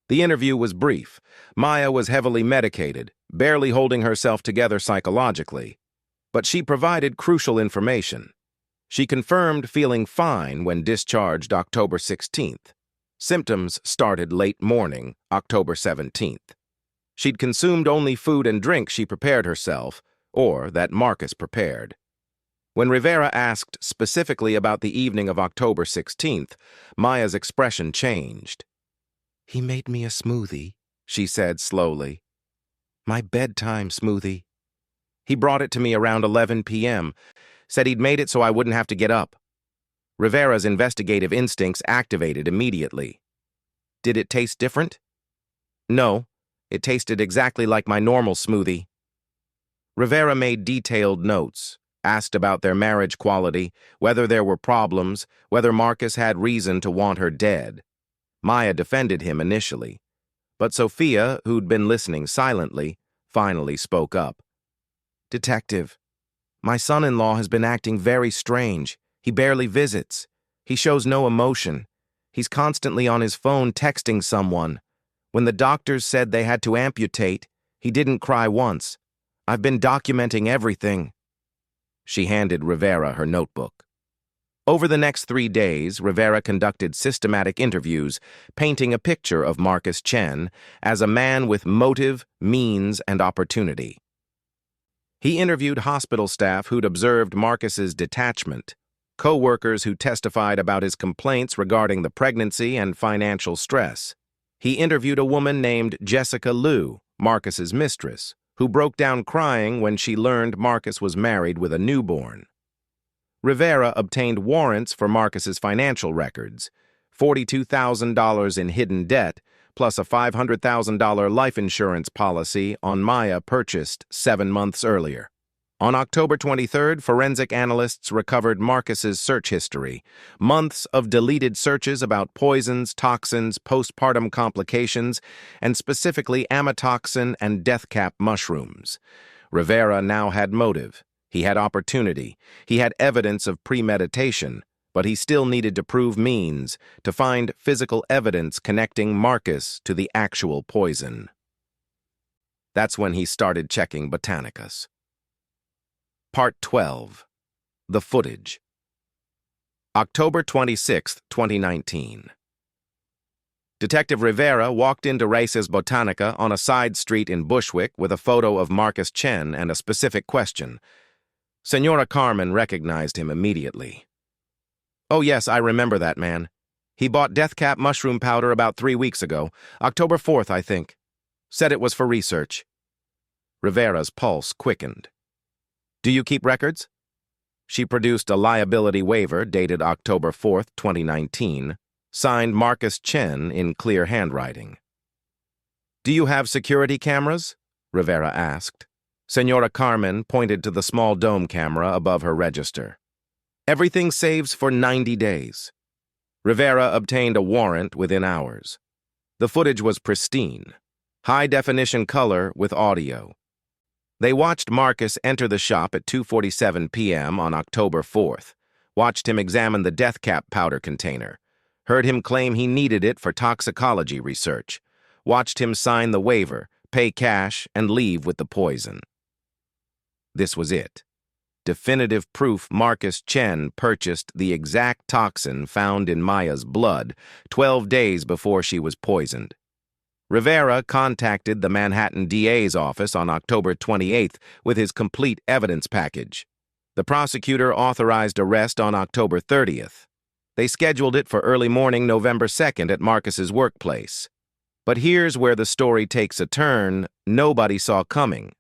B: The interview was brief. Maya was heavily medicated, barely holding herself together psychologically. But she provided crucial information. She confirmed feeling fine when discharged October 16th. Symptoms started late morning, October 17th. She'd consumed only food and drink she prepared herself, or that Marcus prepared. When Rivera asked specifically about the evening of October 16th, Maya's expression changed. "He made me a smoothie," she said slowly. "My bedtime smoothie. He brought it to me around 11 p.m., said he'd made it so I wouldn't have to get up." Rivera's investigative instincts activated immediately. "Did it taste different?" "No, it tasted exactly like my normal smoothie." Rivera made detailed notes, asked about their marriage quality, whether there were problems, whether Marcus had reason to want her dead. Maya defended him initially, but Sophia, who'd been listening silently, finally spoke up. "Detective, my son-in-law has been acting very strange. He barely visits. He shows no emotion. He's constantly on his phone texting someone. When the doctors said they had to amputate, he didn't cry once. I've been documenting everything." She handed Rivera her notebook. Over the next 3 days, Rivera conducted systematic interviews, painting a picture of Marcus Chen as a man with motive, means, and opportunity. He interviewed hospital staff who'd observed Marcus's detachment, co-workers who testified about his complaints regarding the pregnancy and financial stress. He interviewed a woman named Jessica Liu, Marcus's mistress, who broke down crying when she learned Marcus was married with a newborn. Rivera obtained warrants for Marcus's financial records, $42,000 in hidden debt, plus a $500,000 life insurance policy on Maya purchased 7 months earlier. On October 23rd, forensic analysts recovered Marcus's search history, months of deleted searches about poisons, toxins, postpartum complications, and specifically amatoxin and death cap mushrooms. Rivera now had motive. He had opportunity. He had evidence of premeditation, but he still needed to prove means, to find physical evidence connecting Marcus to the actual poison. That's when he started checking Botanicus. Part 12. The Footage. October 26, 2019. Detective Rivera walked into Races Botanica on a side street in Bushwick with a photo of Marcus Chen and a specific question. Senora Carmen recognized him immediately. "Oh yes, I remember that man. He bought death cap mushroom powder about 3 weeks ago, October 4th, I think. Said it was for research." Rivera's pulse quickened. "Do you keep records?" She produced a liability waiver dated October 4th, 2019, signed Marcus Chen in clear handwriting. "Do you have security cameras?" Rivera asked. Senora Carmen pointed to the small dome camera above her register. "Everything saves for 90 days. Rivera obtained a warrant within hours. The footage was pristine, high-definition color with audio. They watched Marcus enter the shop at 2:47 p.m. on October 4th, watched him examine the death cap powder container, heard him claim he needed it for toxicology research, watched him sign the waiver, pay cash, and leave with the poison. This was it. Definitive proof Marcus Chen purchased the exact toxin found in Maya's blood 12 days before she was poisoned. Rivera contacted the Manhattan DA's office on October 28th with his complete evidence package. The prosecutor authorized arrest on October 30th. They scheduled it for early morning November 2nd at Marcus's workplace. But here's where the story takes a turn nobody saw coming.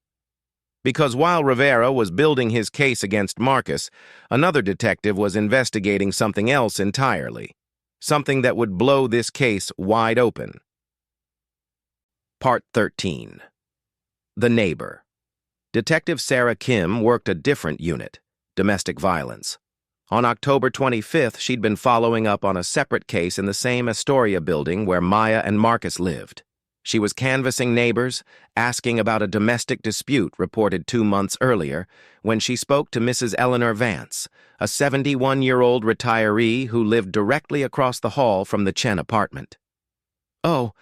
B: Because while Rivera was building his case against Marcus, another detective was investigating something else entirely. Something that would blow this case wide open. Part 13. The Neighbor. Detective Sarah Kim worked a different unit, domestic violence. On October 25th, she'd been following up on a separate case in the same Astoria building where Maya and Marcus lived. She was canvassing neighbors, asking about a domestic dispute reported 2 months earlier, when she spoke to Mrs. Eleanor Vance, a 71-year-old retiree who lived directly across the hall from the Chen apartment. "Oh,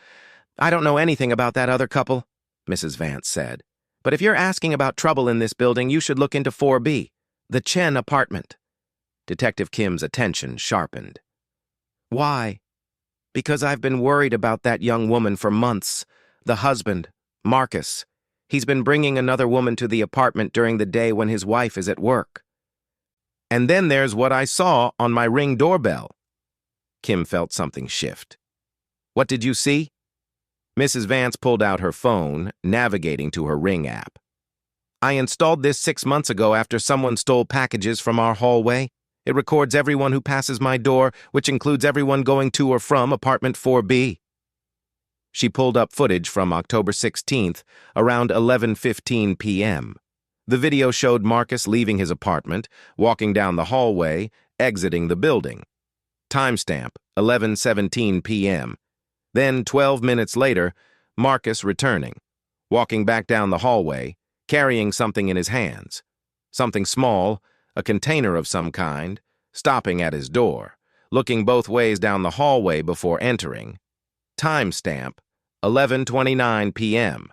B: I don't know anything about that other couple," Mrs. Vance said. "But if you're asking about trouble in this building, you should look into 4B, the Chen apartment." Detective Kim's attention sharpened. "Why?" "Because I've been worried about that young woman for months. The husband, Marcus. He's been bringing another woman to the apartment during the day when his wife is at work. And then there's what I saw on my Ring doorbell." Kim felt something shift. "What did you see?" Mrs. Vance pulled out her phone, navigating to her Ring app. "I installed this 6 months ago after someone stole packages from our hallway. It records everyone who passes my door, which includes everyone going to or from apartment 4B. She pulled up footage from October 16th, around 11:15 p.m. The video showed Marcus leaving his apartment, walking down the hallway, exiting the building. Timestamp, 11:17 p.m. Then, 12 minutes later, Marcus returning, walking back down the hallway, carrying something in his hands. Something small, a container of some kind, stopping at his door, looking both ways down the hallway before entering. Timestamp, 11:29 p.m.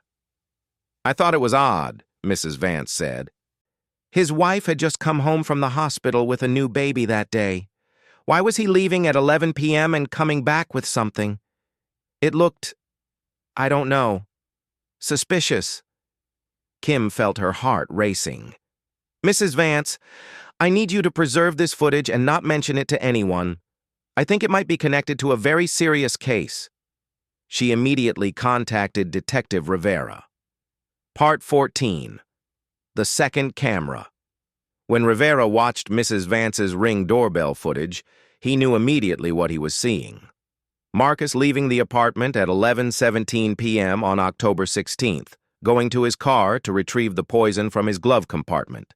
B: "I thought it was odd," Mrs. Vance said. His wife had just come home from the hospital with a new baby that day. Why was he leaving at 11 p.m. and coming back with something? It looked, I don't know, suspicious. Kim felt her heart racing. Mrs. Vance, I need you to preserve this footage and not mention it to anyone. I think it might be connected to a very serious case. She immediately contacted Detective Rivera. Part 14. The Second Camera. When Rivera watched Mrs. Vance's Ring doorbell footage, he knew immediately what he was seeing. Marcus leaving the apartment at 11:17 p.m. on October 16th, going to his car to retrieve the poison from his glove compartment.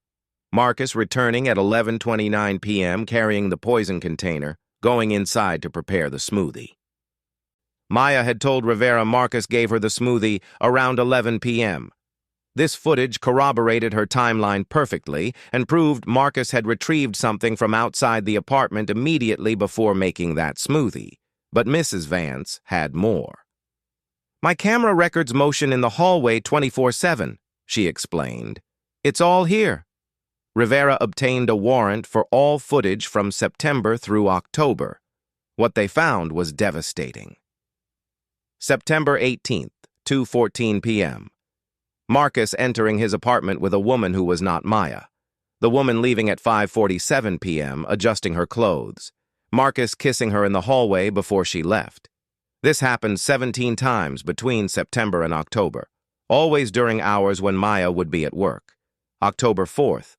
B: Marcus returning at 11:29 p.m. carrying the poison container, going inside to prepare the smoothie. Maya had told Rivera Marcus gave her the smoothie around 11 p.m. This footage corroborated her timeline perfectly and proved Marcus had retrieved something from outside the apartment immediately before making that smoothie. But Mrs. Vance had more. My camera records motion in the hallway 24/7, she explained. It's all here. Rivera obtained a warrant for all footage from September through October. What they found was devastating. September 18th, 2:14 p.m. Marcus entering his apartment with a woman who was not Maya. The woman leaving at 5:47 p.m., adjusting her clothes. Marcus kissing her in the hallway before she left. This happened 17 times between September and October, always during hours when Maya would be at work. October 4th,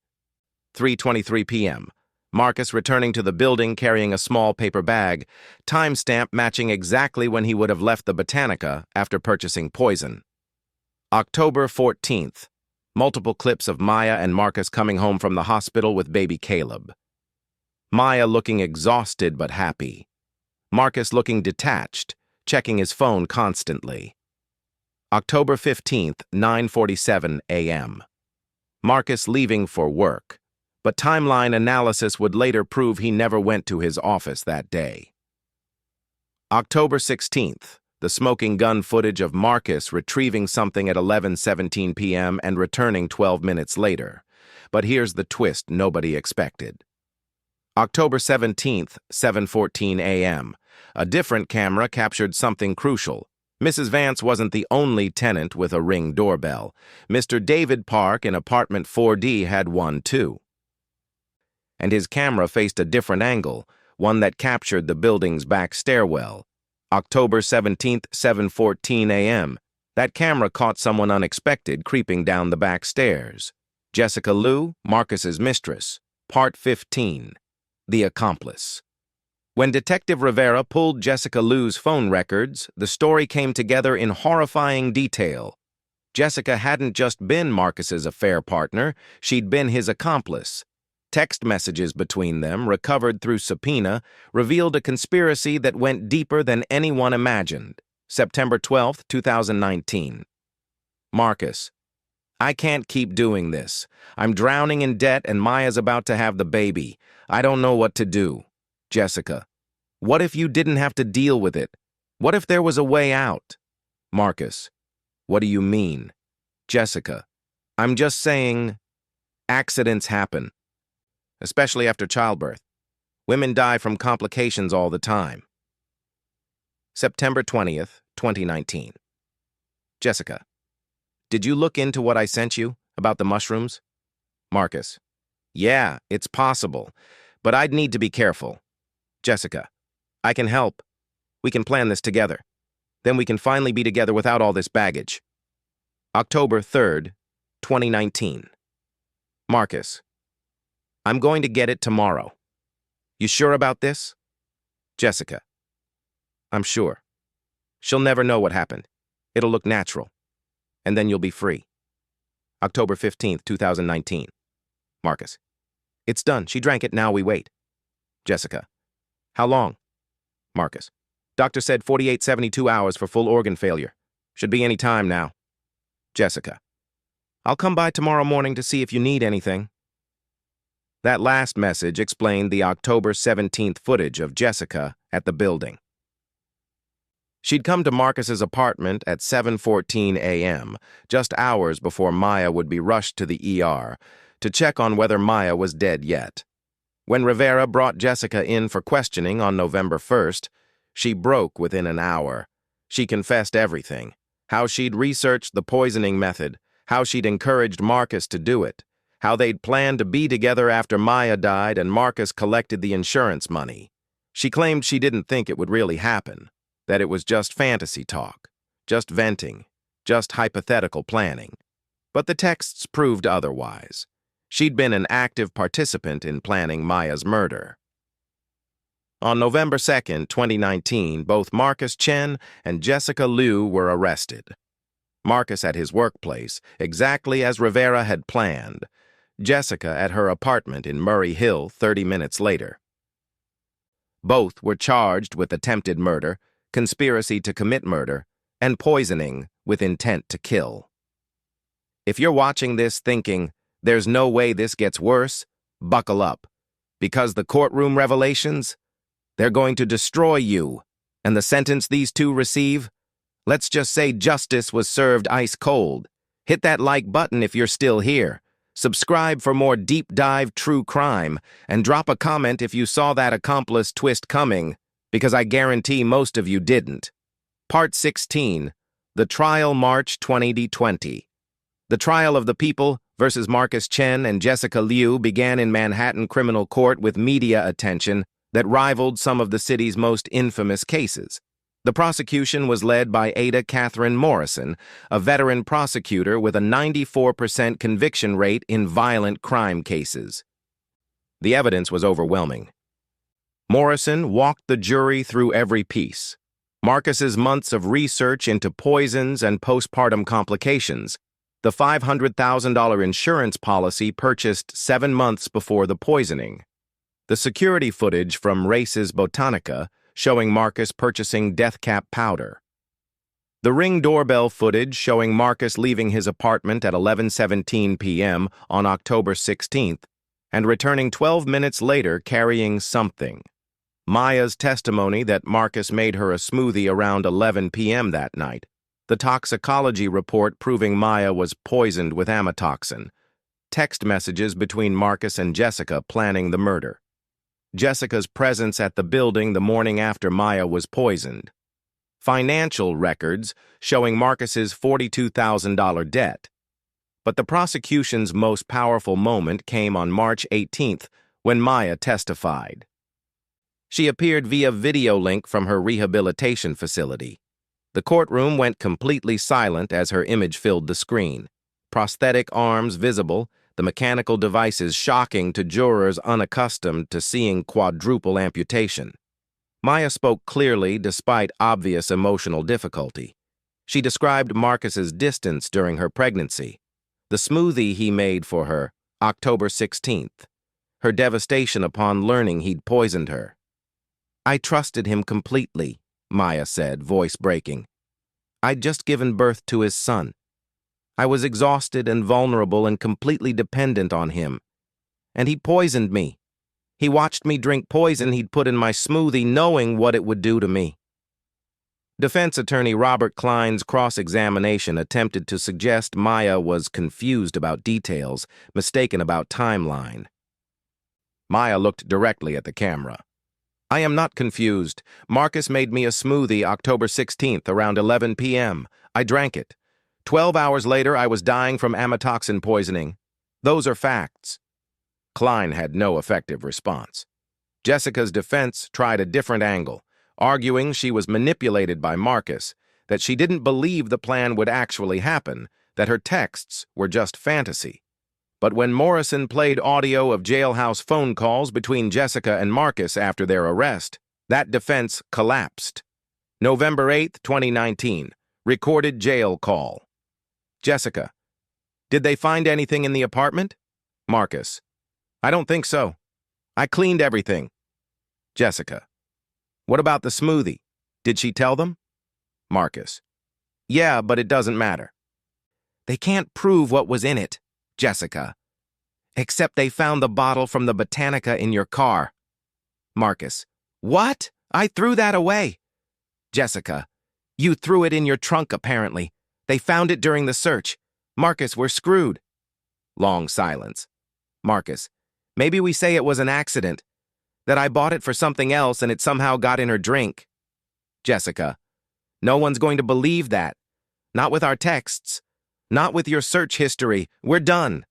B: 3:23 p.m. Marcus returning to the building carrying a small paper bag, timestamp matching exactly when he would have left the Botanica after purchasing poison. October 14th. Multiple clips of Maya and Marcus coming home from the hospital with baby Caleb. Maya looking exhausted but happy. Marcus looking detached, checking his phone constantly. October 15th, 9:47 a.m. Marcus leaving for work, but timeline analysis would later prove he never went to his office that day. October 16th. The smoking gun footage of Marcus retrieving something at 11:17 p.m. and returning 12 minutes later. But here's the twist nobody expected. October 17th, 7:14 a.m. A different camera captured something crucial. Mrs. Vance wasn't the only tenant with a Ring doorbell. Mr. David Park in apartment 4D had one too. And his camera faced a different angle, one that captured the building's back stairwell. October 17th, 7:14 a.m. That camera caught someone unexpected creeping down the back stairs. Jessica Liu, Marcus's mistress. Part 15. The Accomplice. When Detective Rivera pulled Jessica Liu's phone records, the story came together in horrifying detail. Jessica hadn't just been Marcus's affair partner, she'd been his accomplice. Text messages between them, recovered through subpoena, revealed a conspiracy that went deeper than anyone imagined. September 12, 2019. Marcus. I can't keep doing this. I'm drowning in debt and Maya's about to have the baby. I don't know what to do. Jessica. What if you didn't have to deal with it? What if there was a way out? Marcus. What do you mean? Jessica. I'm just saying, accidents happen. Especially after childbirth. Women die from complications all the time. September 20th, 2019. Jessica, did you look into what I sent you about the mushrooms? Marcus, yeah, it's possible, but I'd need to be careful. Jessica, I can help. We can plan this together. Then we can finally be together without all this baggage. October 3rd, 2019. Marcus, I'm going to get it tomorrow. You sure about this? Jessica. I'm sure. She'll never know what happened. It'll look natural. And then you'll be free. October 15th, 2019. Marcus. It's done. She drank it. Now we wait. Jessica. How long? Marcus. Doctor said 48-72 hours for full organ failure. Should be any time now. Jessica. I'll come by tomorrow morning to see if you need anything. That last message explained the October 17th footage of Jessica at the building. She'd come to Marcus's apartment at 7:14 a.m., just hours before Maya would be rushed to the ER, to check on whether Maya was dead yet. When Rivera brought Jessica in for questioning on November 1st, she broke within an hour. She confessed everything: how she'd researched the poisoning method, how she'd encouraged Marcus to do it, how they'd planned to be together after Maya died and Marcus collected the insurance money. She claimed she didn't think it would really happen, that it was just fantasy talk, just venting, just hypothetical planning. But the texts proved otherwise. She'd been an active participant in planning Maya's murder. On November 2nd, 2019, both Marcus Chen and Jessica Liu were arrested. Marcus at his workplace, exactly as Rivera had planned. Jessica at her apartment in Murray Hill 30 minutes later. Both were charged with attempted murder, conspiracy to commit murder, and poisoning with intent to kill. If you're watching this thinking, "There's no way this gets worse," buckle up, because the courtroom revelations, they're going to destroy you. And the sentence these two receive? Let's just say justice was served ice cold. Hit that like button if you're still here. Subscribe for more deep dive true crime, and drop a comment if you saw that accomplice twist coming, because I guarantee most of you didn't. Part 16, The Trial March 2020. The trial of the people versus Marcus Chen and Jessica Liu began in Manhattan criminal court with media attention that rivaled some of the city's most infamous cases. The prosecution was led by Ada Catherine Morrison, a veteran prosecutor with a 94% conviction rate in violent crime cases. The evidence was overwhelming. Morrison walked the jury through every piece. Marcus's months of research into poisons and postpartum complications, the $500,000 insurance policy purchased 7 months before the poisoning, the security footage from Races Botanica showing Marcus purchasing death cap powder, the Ring doorbell footage showing Marcus leaving his apartment at 11:17 p.m. on October 16th and returning 12 minutes later carrying something, Maya's testimony that Marcus made her a smoothie around 11 p.m. that night, the toxicology report proving Maya was poisoned with amatoxin, text messages between Marcus and Jessica planning the murder, Jessica's presence at the building the morning after Maya was poisoned, financial records showing Marcus's $42,000 debt. But the prosecution's most powerful moment came on March 18th when Maya testified. She appeared via video link from her rehabilitation facility. The courtroom went completely silent as her image filled the screen. Prosthetic arms visible, the mechanical devices shocking to jurors unaccustomed to seeing quadruple amputation. Maya spoke clearly despite obvious emotional difficulty. She described Marcus's distance during her pregnancy, the smoothie he made for her, October 16th, her devastation upon learning he'd poisoned her. "I trusted him completely," Maya said, voice breaking. "I'd just given birth to his son. I was exhausted and vulnerable and completely dependent on him. And he poisoned me. He watched me drink poison he'd put in my smoothie, knowing what it would do to me." Defense attorney Robert Klein's cross-examination attempted to suggest Maya was confused about details, mistaken about timeline. Maya looked directly at the camera. "I am not confused. Marcus made me a smoothie October 16th around 11 p.m. I drank it. 12 hours later, I was dying from amatoxin poisoning. Those are facts." Klein had no effective response. Jessica's defense tried a different angle, arguing she was manipulated by Marcus, that she didn't believe the plan would actually happen, that her texts were just fantasy. But when Morrison played audio of jailhouse phone calls between Jessica and Marcus after their arrest, that defense collapsed. November 8th, 2019, recorded jail call. Jessica: "Did they find anything in the apartment?" Marcus: "I don't think so. I cleaned everything." Jessica: "What about the smoothie? Did she tell them?" Marcus: "Yeah, but it doesn't matter." "They can't prove what was in it, Jessica. Except they found the bottle from the Botanica in your car." Marcus: "What? I threw that away." Jessica: "You threw it in your trunk, apparently. They found it during the search. Marcus, we're screwed." Long silence. Marcus, maybe we say it was an accident, that I bought it for something else and it somehow got in her drink. Jessica, no one's going to believe that. Not with our texts. Not with your search history. We're done.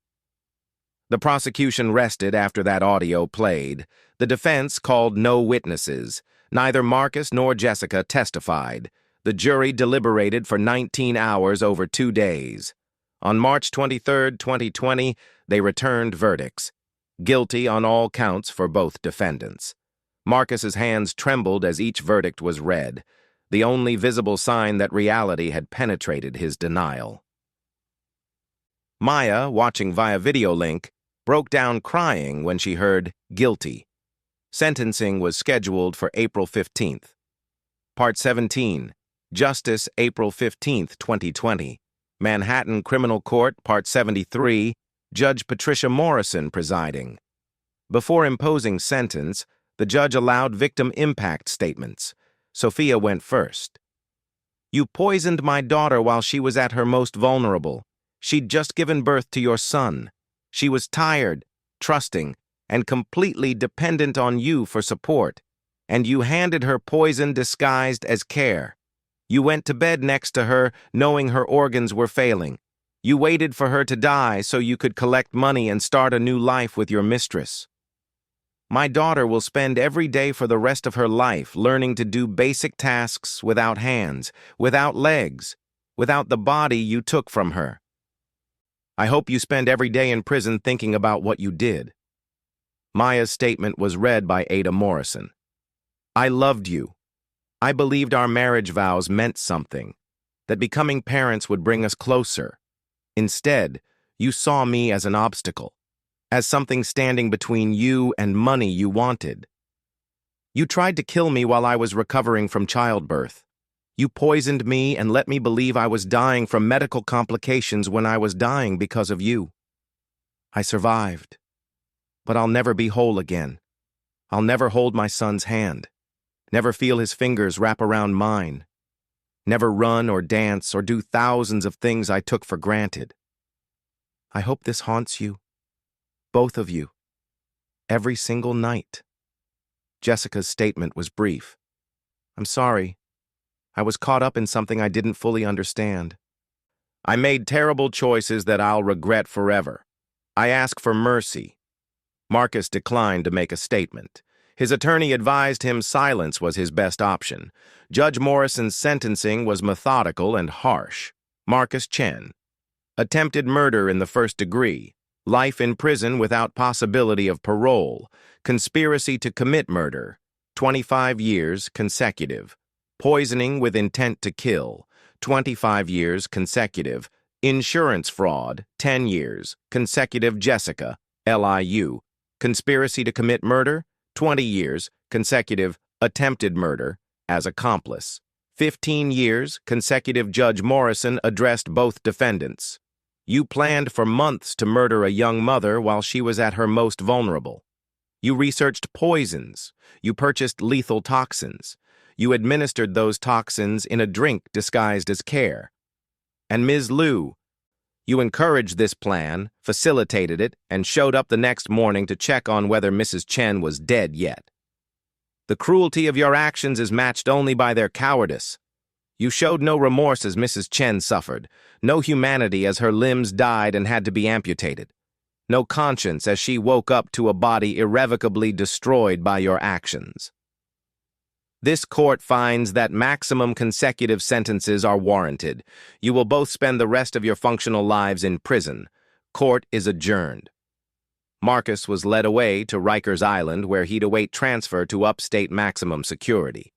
B: The prosecution rested after that audio played. The defense called no witnesses. Neither Marcus nor Jessica testified. The jury deliberated for 19 hours over 2 days. On March 23, 2020, they returned verdicts. Guilty on all counts for both defendants. Marcus's hands trembled as each verdict was read, the only visible sign that reality had penetrated his denial. Maya, watching via video link, broke down crying when she heard guilty. Sentencing was scheduled for April 15th. Part 17, Justice, April 15th, 2020. Manhattan Criminal Court, Part 73, Judge Patricia Morrison presiding. Before imposing sentence, the judge allowed victim impact statements. Sophia went first. You poisoned my daughter while she was at her most vulnerable. She'd just given birth to your son. She was tired, trusting, and completely dependent on you for support. And you handed her poison disguised as care. You went to bed next to her, knowing her organs were failing. You waited for her to die so you could collect money and start a new life with your mistress. My daughter will spend every day for the rest of her life learning to do basic tasks without hands, without legs, without the body you took from her. I hope you spend every day in prison thinking about what you did. Maya's statement was read by Ada Morrison. I loved you. I believed our marriage vows meant something, that becoming parents would bring us closer. Instead, you saw me as an obstacle, as something standing between you and money you wanted. You tried to kill me while I was recovering from childbirth. You poisoned me and let me believe I was dying from medical complications when I was dying because of you. I survived, but I'll never be whole again. I'll never hold my son's hand, never feel his fingers wrap around mine, never run or dance or do thousands of things I took for granted. I hope this haunts you. Both of you. Every single night. Jessica's statement was brief. I'm sorry. I was caught up in something I didn't fully understand. I made terrible choices that I'll regret forever. I ask for mercy. Marcus declined to make a statement. His attorney advised him silence was his best option. Judge Morrison's sentencing was methodical and harsh. Marcus Chen. Attempted murder in the first degree. Life in prison without possibility of parole. Conspiracy to commit murder. 25 years consecutive. Poisoning with intent to kill. 25 years consecutive. Insurance fraud. 10 years consecutive. Jessica, LIU. Conspiracy to commit murder. 20 years consecutive. Attempted murder as accomplice. 15 years consecutive. Judge Morrison addressed both defendants. You planned for months to murder a young mother while she was at her most vulnerable. You researched poisons. You purchased lethal toxins. You administered those toxins in a drink disguised as care. And Ms. Liu, you encouraged this plan, facilitated it, and showed up the next morning to check on whether Mrs. Chen was dead yet. The cruelty of your actions is matched only by their cowardice. You showed no remorse as Mrs. Chen suffered, no humanity as her limbs died and had to be amputated, no conscience as she woke up to a body irrevocably destroyed by your actions. This court finds that maximum consecutive sentences are warranted. You will both spend the rest of your functional lives in prison. Court is adjourned. Marcus was led away to Rikers Island, where he'd await transfer to upstate maximum security.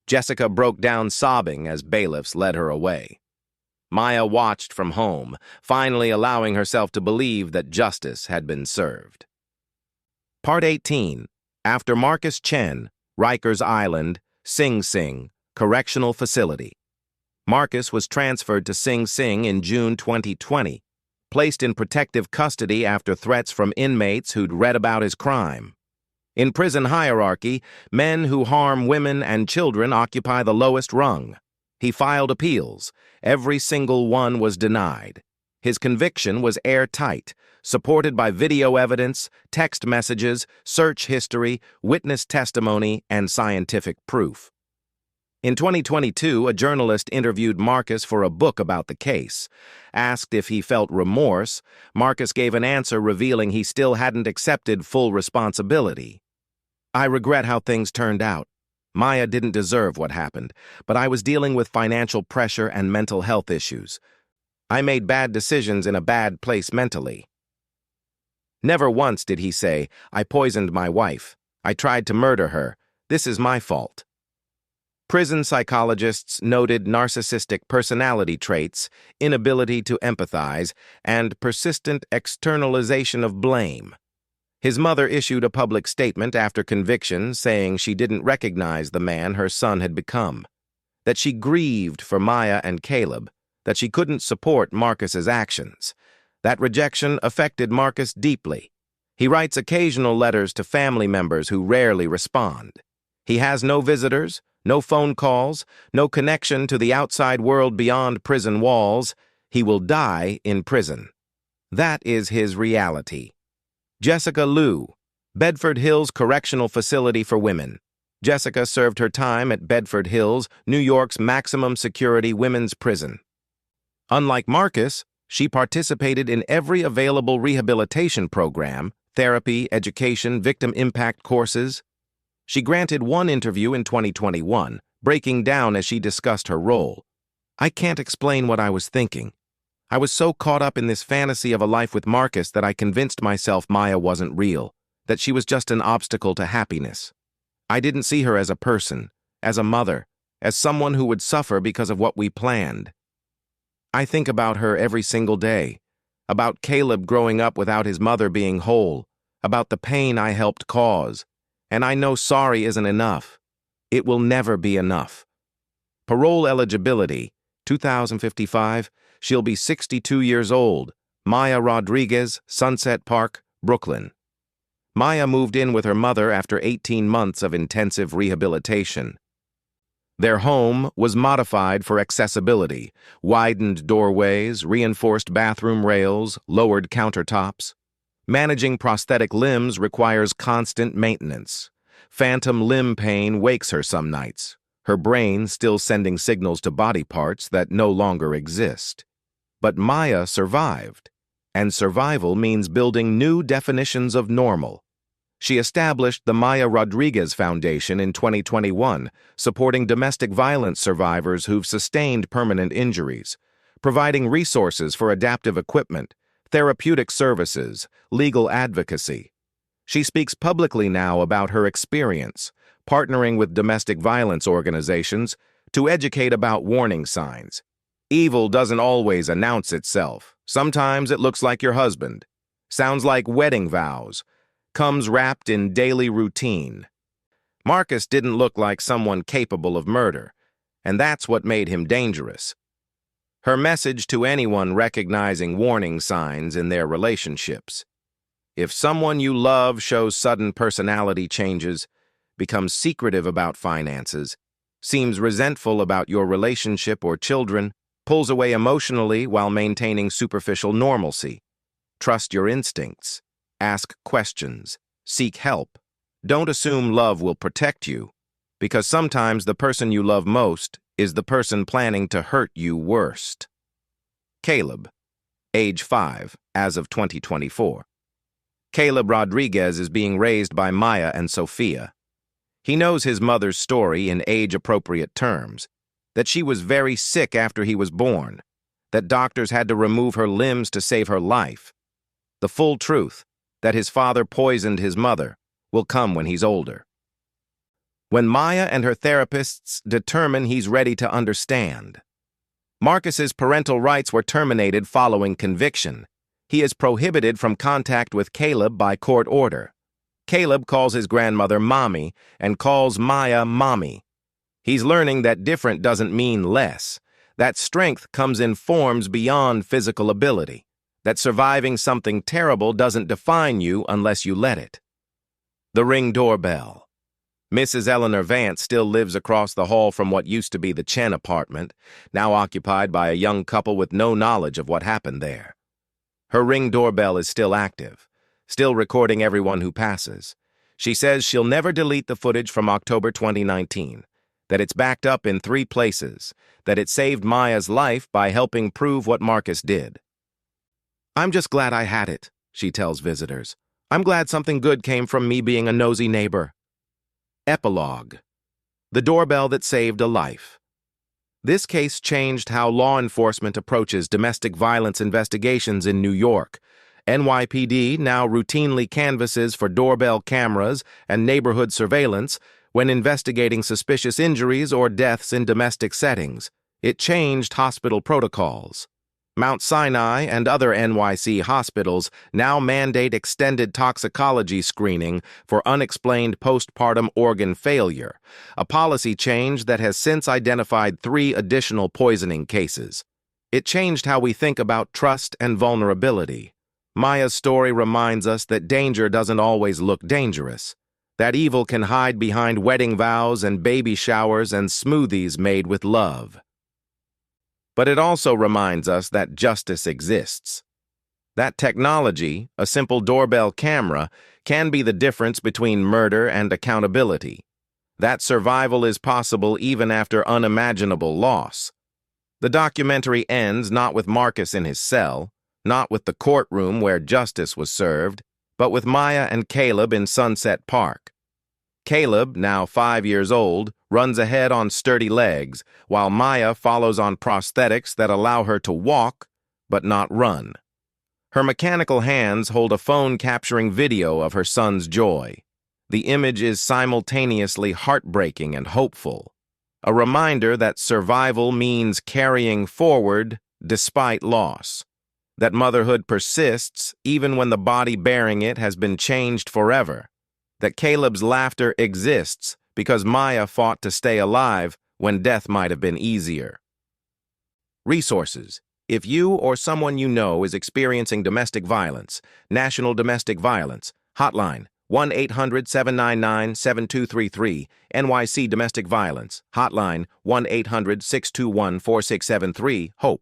B: Jessica broke down sobbing as bailiffs led her away. Maya watched from home, finally allowing herself to believe that justice had been served. Part 18. After Marcus Chen, Rikers Island, Sing Sing, Correctional Facility. Marcus was transferred to Sing Sing in June 2020, placed in protective custody after threats from inmates who'd read about his crime. In prison hierarchy, men who harm women and children occupy the lowest rung. He filed appeals. Every single one was denied. His conviction was airtight, supported by video evidence, text messages, search history, witness testimony, and scientific proof. In 2022, a journalist interviewed Marcus for a book about the case. Asked if he felt remorse, Marcus gave an answer revealing he still hadn't accepted full responsibility. "I regret how things turned out. Maya didn't deserve what happened, but I was dealing with financial pressure and mental health issues. I made bad decisions in a bad place mentally." Never once did he say, "I poisoned my wife. I tried to murder her. This is my fault." Prison psychologists noted narcissistic personality traits, inability to empathize, and persistent externalization of blame. His mother issued a public statement after conviction saying she didn't recognize the man her son had become, that she grieved for Maya and Caleb, that she couldn't support Marcus's actions. That rejection affected Marcus deeply. He writes occasional letters to family members who rarely respond. He has no visitors, no phone calls, no connection to the outside world beyond prison walls. He will die in prison. That is his reality. Jessica Liu, Bedford Hills Correctional Facility for Women. Jessica served her time at Bedford Hills, New York's maximum security women's prison. Unlike Marcus, she participated in every available rehabilitation program, therapy, education, victim impact courses. She granted one interview in 2021, breaking down as she discussed her role. "I can't explain what I was thinking. I was so caught up in this fantasy of a life with Marcus that I convinced myself Maya wasn't real, that she was just an obstacle to happiness. I didn't see her as a person, as a mother, as someone who would suffer because of what we planned. I think about her every single day, about Caleb growing up without his mother being whole, about the pain I helped cause, and I know sorry isn't enough. It will never be enough." Parole eligibility, 2055, she'll be 62 years old. Maya Rodriguez, Sunset Park, Brooklyn. Maya moved in with her mother after 18 months of intensive rehabilitation. Their home was modified for accessibility, widened doorways, reinforced bathroom rails, lowered countertops. Managing prosthetic limbs requires constant maintenance. Phantom limb pain wakes her some nights, her brain still sending signals to body parts that no longer exist. But Maya survived, and survival means building new definitions of normal. She established the Maya Rodriguez Foundation in 2021, supporting domestic violence survivors who've sustained permanent injuries, providing resources for adaptive equipment, therapeutic services, legal advocacy. She speaks publicly now about her experience, partnering with domestic violence organizations to educate about warning signs. Evil doesn't always announce itself. Sometimes it looks like your husband, sounds like wedding vows, comes wrapped in daily routine. Marcus didn't look like someone capable of murder, and that's what made him dangerous. Her message to anyone recognizing warning signs in their relationships: if someone you love shows sudden personality changes, becomes secretive about finances, seems resentful about your relationship or children, pulls away emotionally while maintaining superficial normalcy, trust your instincts, ask questions, seek help. Don't assume love will protect you, because sometimes the person you love most is the person planning to hurt you worst. Caleb, age 5, as of 2024. Caleb Rodriguez is being raised by Maya and Sophia. He knows his mother's story in age-appropriate terms, that she was very sick after he was born, that doctors had to remove her limbs to save her life. The full truth, that his father poisoned his mother, will come when he's older. When Maya and her therapists determine he's ready to understand. Marcus's parental rights were terminated following conviction. He is prohibited from contact with Caleb by court order. Caleb calls his grandmother Mommy and calls Maya Mommy. He's learning that different doesn't mean less, that strength comes in forms beyond physical ability, that surviving something terrible doesn't define you unless you let it. The Ring doorbell. Mrs. Eleanor Vance still lives across the hall from what used to be the Chen apartment, now occupied by a young couple with no knowledge of what happened there. Her Ring doorbell is still active, still recording everyone who passes. She says she'll never delete the footage from October 2019, that it's backed up in 3 places, that it saved Maya's life by helping prove what Marcus did. "I'm just glad I had it," she tells visitors. "I'm glad something good came from me being a nosy neighbor." Epilogue. The doorbell that saved a life. This case changed how law enforcement approaches domestic violence investigations in New York. NYPD now routinely canvasses for doorbell cameras and neighborhood surveillance when investigating suspicious injuries or deaths in domestic settings. It changed hospital protocols. Mount Sinai and other NYC hospitals now mandate extended toxicology screening for unexplained postpartum organ failure, a policy change that has since identified 3 additional poisoning cases. It changed how we think about trust and vulnerability. Maya's story reminds us that danger doesn't always look dangerous, that evil can hide behind wedding vows and baby showers and smoothies made with love. But it also reminds us that justice exists. That technology, a simple doorbell camera, can be the difference between murder and accountability. That survival is possible even after unimaginable loss. The documentary ends not with Marcus in his cell, not with the courtroom where justice was served, but with Maya and Caleb in Sunset Park. Caleb, now 5 years old, runs ahead on sturdy legs, while Maya follows on prosthetics that allow her to walk, but not run. Her mechanical hands hold a phone capturing video of her son's joy. The image is simultaneously heartbreaking and hopeful, a reminder that survival means carrying forward despite loss, that motherhood persists even when the body bearing it has been changed forever, that Caleb's laughter exists because Maya fought to stay alive when death might have been easier. Resources. If you or someone you know is experiencing domestic violence, National Domestic Violence, Hotline, 1-800-799-7233, NYC Domestic Violence, Hotline, 1-800-621-4673, HOPE.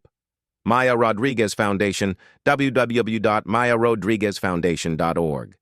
B: Maya Rodriguez Foundation, www.mayarodriguezfoundation.org.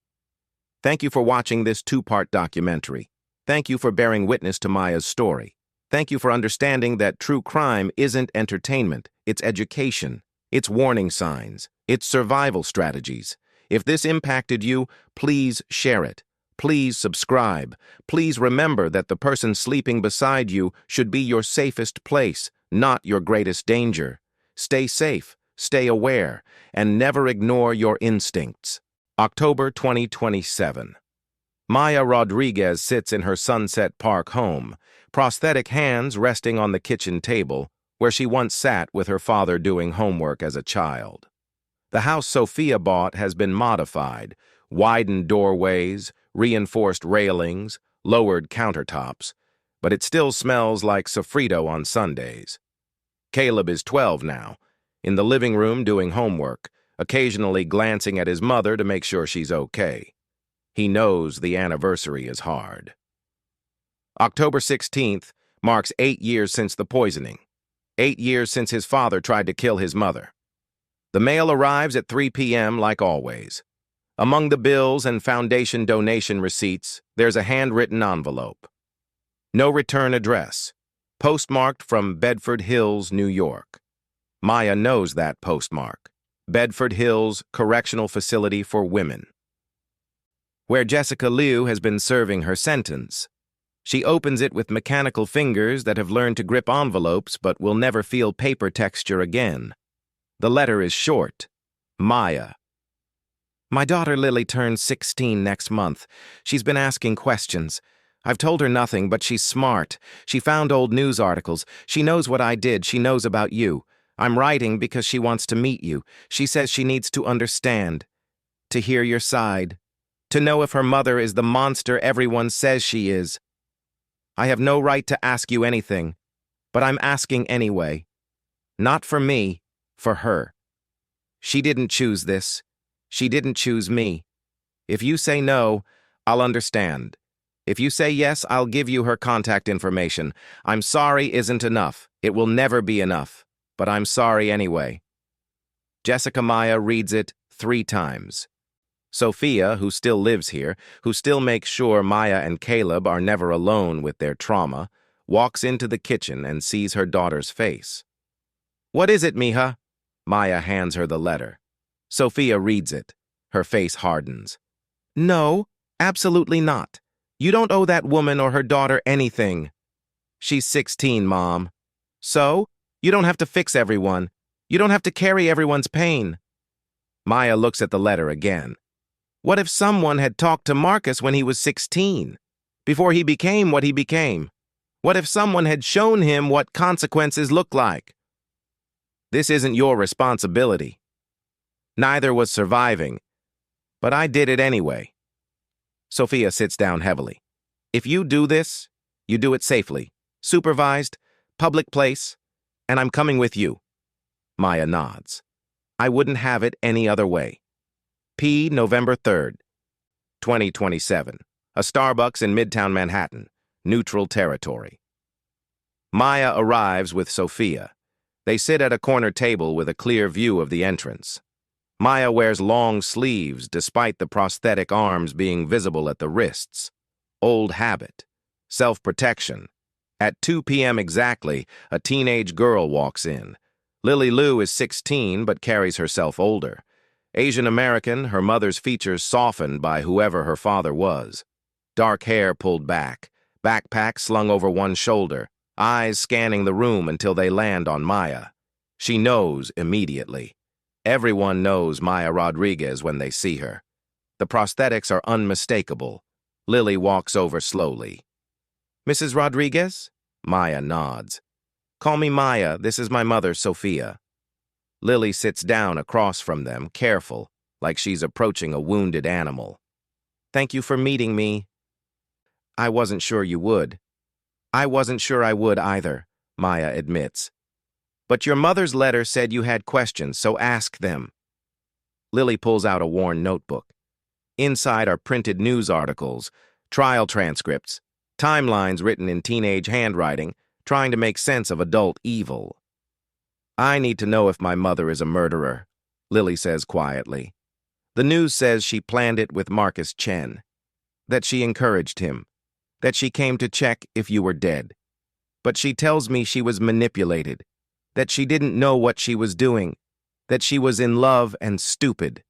B: Thank you for watching this 2-part documentary. Thank you for bearing witness to Maya's story. Thank you for understanding that true crime isn't entertainment, it's education, it's warning signs, it's survival strategies. If this impacted you, please share it. Please subscribe. Please remember that the person sleeping beside you should be your safest place, not your greatest danger. Stay safe, stay aware, and never ignore your instincts. October 2027. Maya Rodriguez sits in her Sunset Park home, prosthetic hands resting on the kitchen table, where she once sat with her father doing homework as a child. The house Sophia bought has been modified, widened doorways, reinforced railings, lowered countertops, but it still smells like sofrito on Sundays. Caleb is 12 now, in the living room doing homework, occasionally glancing at his mother to make sure she's okay. He knows the anniversary is hard. October 16th marks 8 years since the poisoning, 8 years since his father tried to kill his mother. The mail arrives at 3 p.m. like always. Among the bills and foundation donation receipts, there's a handwritten envelope. No return address, postmarked from Bedford Hills, New York. Maya knows that postmark. Bedford Hills Correctional Facility for Women, where Jessica Liu has been serving her sentence. She opens it with mechanical fingers that have learned to grip envelopes but will never feel paper texture again. The letter is short. Maya. My daughter Lily turns 16 next month. She's been asking questions. I've told her nothing, but she's smart. She found old news articles. She knows what I did. She knows about you. I'm writing because she wants to meet you. She says she needs to understand, to hear your side, to know if her mother is the monster everyone says she is. I have no right to ask you anything, but I'm asking anyway. Not for me, for her. She didn't choose this. She didn't choose me. If you say no, I'll understand. If you say yes, I'll give you her contact information. I'm sorry isn't enough. It will never be enough. But I'm sorry anyway. Jessica Maya reads it 3 times. Sophia, who still lives here, who still makes sure Maya and Caleb are never alone with their trauma, walks into the kitchen and sees her daughter's face. What is it, mija? Maya hands her the letter. Sophia reads it. Her face hardens. No, absolutely not. You don't owe that woman or her daughter anything. She's 16, Mom. So? You don't have to fix everyone. You don't have to carry everyone's pain. Maya looks at the letter again. What if someone had talked to Marcus when he was 16, before he became what he became? What if someone had shown him what consequences look like? This isn't your responsibility. Neither was surviving, but I did it anyway. Sophia sits down heavily. If you do this, you do it safely, supervised, public place, and I'm coming with you. Maya nods. I wouldn't have it any other way. P. November 3rd, 2027. A Starbucks in Midtown Manhattan, neutral territory. Maya arrives with Sophia. They sit at a corner table with a clear view of the entrance. Maya wears long sleeves despite the prosthetic arms being visible at the wrists. Old habit. Self-protection. At 2 p.m. exactly, a teenage girl walks in. Lily Lou is 16 but carries herself older. Asian American, her mother's features softened by whoever her father was. Dark hair pulled back, backpack slung over one shoulder, eyes scanning the room until they land on Maya. She knows immediately. Everyone knows Maya Rodriguez when they see her. The prosthetics are unmistakable. Lily walks over slowly. Mrs. Rodriguez? Maya nods. Call me Maya. This is my mother, Sophia. Lily sits down across from them, careful, like she's approaching a wounded animal. Thank you for meeting me. I wasn't sure you would. I wasn't sure I would either, Maya admits. But your mother's letter said you had questions, so ask them. Lily pulls out a worn notebook. Inside are printed news articles, trial transcripts, timelines written in teenage handwriting, trying to make sense of adult evil. I need to know if my mother is a murderer, Lily says quietly. The news says she planned it with Marcus Chen, that she encouraged him, that she came to check if you were dead. But she tells me she was manipulated, that she didn't know what she was doing, that she was in love and stupid.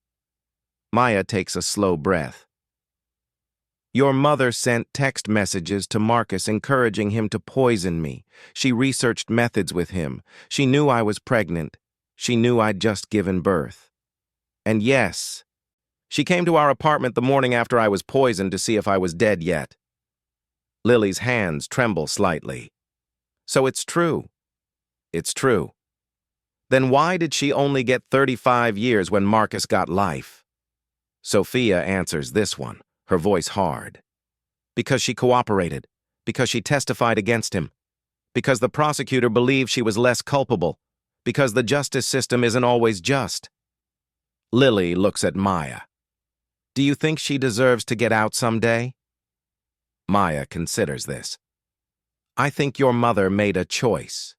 B: Maya takes a slow breath. Your mother sent text messages to Marcus encouraging him to poison me. She researched methods with him. She knew I was pregnant. She knew I'd just given birth. And yes, she came to our apartment the morning after I was poisoned to see if I was dead yet. Lily's hands tremble slightly. So it's true. It's true. Then why did she only get 35 years when Marcus got life? Sophia answers this one, her voice hard. Because she cooperated. Because she testified against him. Because the prosecutor believed she was less culpable. Because the justice system isn't always just. Lily looks at Maya. Do you think she deserves to get out someday? Maya considers this. I think your mother made a choice.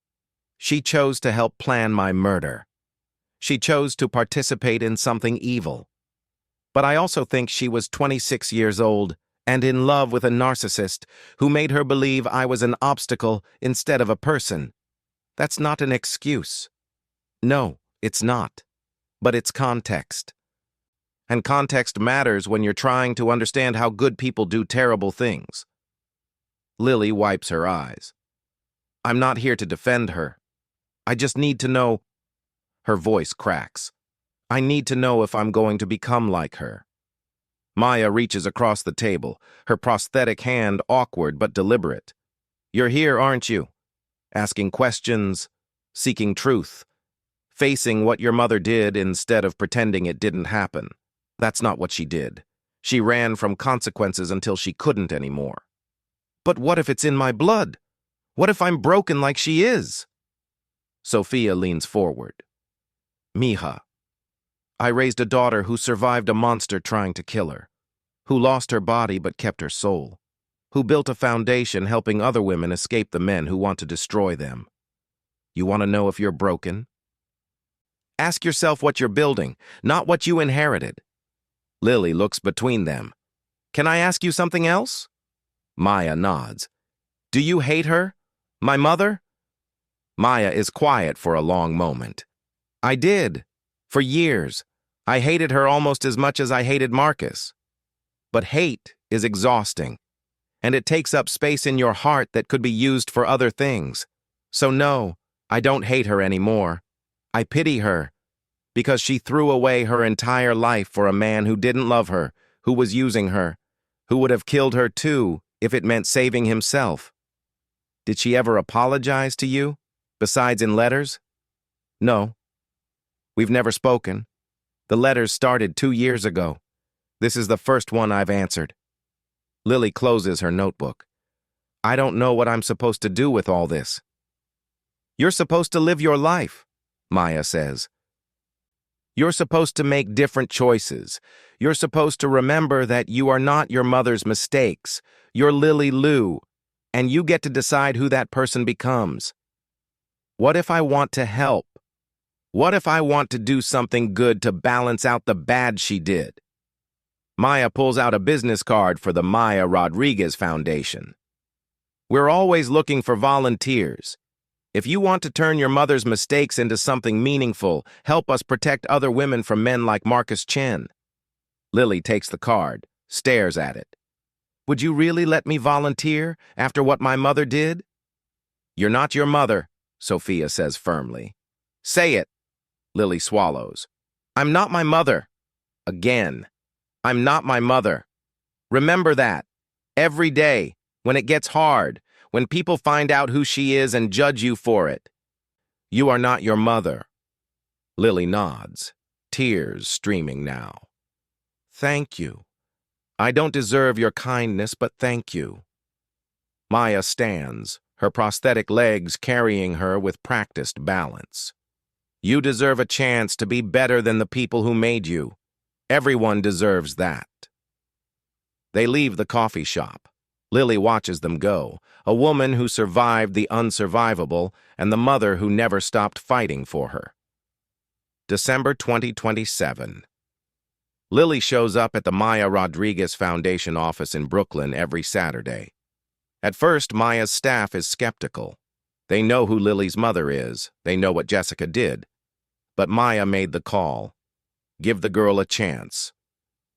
B: She chose to help plan my murder. She chose to participate in something evil. But I also think she was 26 years old and in love with a narcissist who made her believe I was an obstacle instead of a person. That's not an excuse. No, it's not. But it's context. And context matters when you're trying to understand how good people do terrible things. Lily wipes her eyes. I'm not here to defend her. I just need to know. Her voice cracks. I need to know if I'm going to become like her. Maya reaches across the table, her prosthetic hand awkward but deliberate. You're here, aren't you? Asking questions, seeking truth, facing what your mother did instead of pretending it didn't happen. That's not what she did. She ran from consequences until she couldn't anymore. But what if it's in my blood? What if I'm broken like she is? Sophia leans forward. Mija, I raised a daughter who survived a monster trying to kill her, who lost her body but kept her soul, who built a foundation helping other women escape the men who want to destroy them. You want to know if you're broken? Ask yourself what you're building, not what you inherited. Lily looks between them. Can I ask you something else? Maya nods. Do you hate her? My mother? Maya is quiet for a long moment. I did. For years. I hated her almost as much as I hated Marcus. But hate is exhausting, and it takes up space in your heart that could be used for other things. So no, I don't hate her anymore. I pity her, because she threw away her entire life for a man who didn't love her, who was using her, who would have killed her too if it meant saving himself. Did she ever apologize to you, besides in letters? No. We've never spoken. The letters started 2 years ago. This is the first one I've answered. Lily closes her notebook. I don't know what I'm supposed to do with all this. You're supposed to live your life, Maya says. You're supposed to make different choices. You're supposed to remember that you are not your mother's mistakes. You're Lily Lou, and you get to decide who that person becomes. What if I want to help? What if I want to do something good to balance out the bad she did? Maya pulls out a business card for the Maya Rodriguez Foundation. We're always looking for volunteers. If you want to turn your mother's mistakes into something meaningful, help us protect other women from men like Marcus Chen. Lily takes the card, stares at it. Would you really let me volunteer after what my mother did? You're not your mother, Sophia says firmly. Say it. Lily swallows. I'm not my mother. Again. I'm not my mother. Remember that. Every day, when it gets hard, when people find out who she is and judge you for it. You are not your mother. Lily nods, tears streaming now. Thank you. I don't deserve your kindness, but thank you. Maya stands, her prosthetic legs carrying her with practiced balance. You deserve a chance to be better than the people who made you. Everyone deserves that. They leave the coffee shop. Lily watches them go, a woman who survived the unsurvivable and the mother who never stopped fighting for her. December 2027. Lily shows up at the Maya Rodriguez Foundation office in Brooklyn every Saturday. At first, Maya's staff is skeptical. They know who Lily's mother is. They know what Jessica did. But Maya made the call. Give the girl a chance.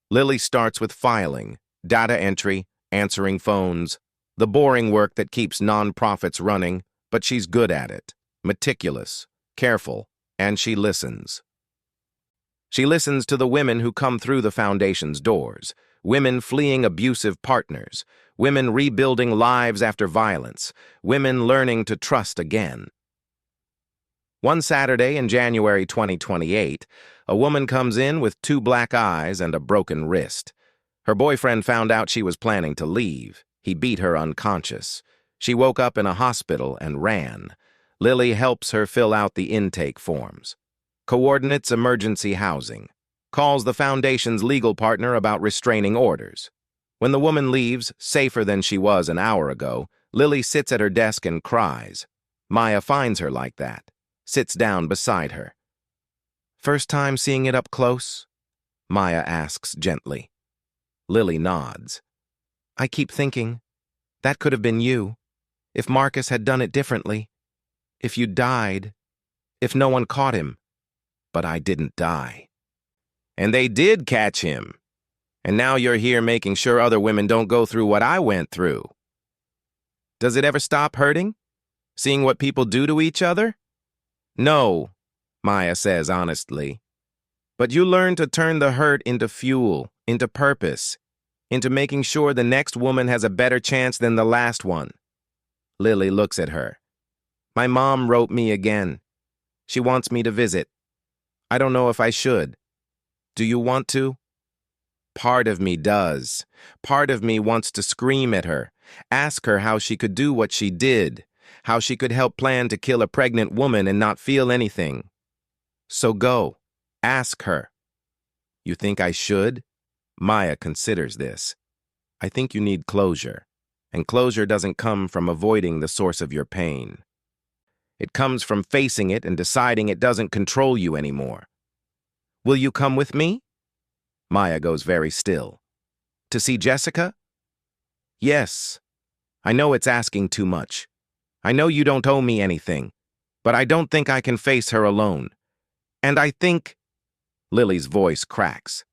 B: Lily starts with filing, data entry, answering phones, the boring work that keeps nonprofits running, but she's good at it, meticulous, careful, and she listens. She listens to the women who come through the foundation's doors, women fleeing abusive partners, women rebuilding lives after violence, women learning to trust again. One Saturday in January 2028, a woman comes in with 2 black eyes and a broken wrist. Her boyfriend found out she was planning to leave. He beat her unconscious. She woke up in a hospital and ran. Lily helps her fill out the intake forms. Coordinates emergency housing. Calls the foundation's legal partner about restraining orders. When the woman leaves, safer than she was an hour ago, Lily sits at her desk and cries. Maya finds her like that, sits down beside her. First time seeing it up close? Maya asks gently. Lily nods. I keep thinking, that could have been you. If Marcus had done it differently. If you died. If no one caught him. But I didn't die. And they did catch him. And now you're here making sure other women don't go through what I went through. Does it ever stop hurting? Seeing what people do to each other? No, Maya says honestly. But you learn to turn the hurt into fuel, into purpose, into making sure the next woman has a better chance than the last one. Lily looks at her. My mom wrote me again. She wants me to visit. I don't know if I should. Do you want to? Part of me does. Part of me wants to scream at her, ask her how she could do what she did, how she could help plan to kill a pregnant woman and not feel anything. So go, ask her. You think I should? Maya considers this. I think you need closure. And closure doesn't come from avoiding the source of your pain. It comes from facing it and deciding it doesn't control you anymore. Will you come with me? Maya goes very still. To see Jessica? Yes. I know it's asking too much. I know you don't owe me anything, but I don't think I can face her alone. And I think... Lily's voice cracks.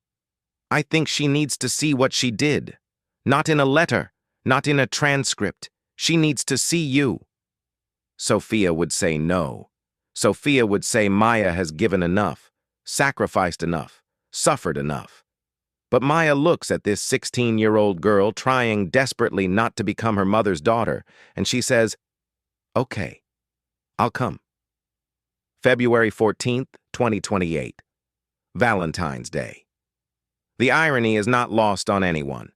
B: I think she needs to see what she did. Not in a letter, not in a transcript. She needs to see you. Sophia would say no. Sophia would say Maya has given enough, sacrificed enough, suffered enough. But Maya looks at this 16-year-old girl trying desperately not to become her mother's daughter, and she says, "Okay, I'll come." February 14th, 2028. Valentine's Day. The irony is not lost on anyone.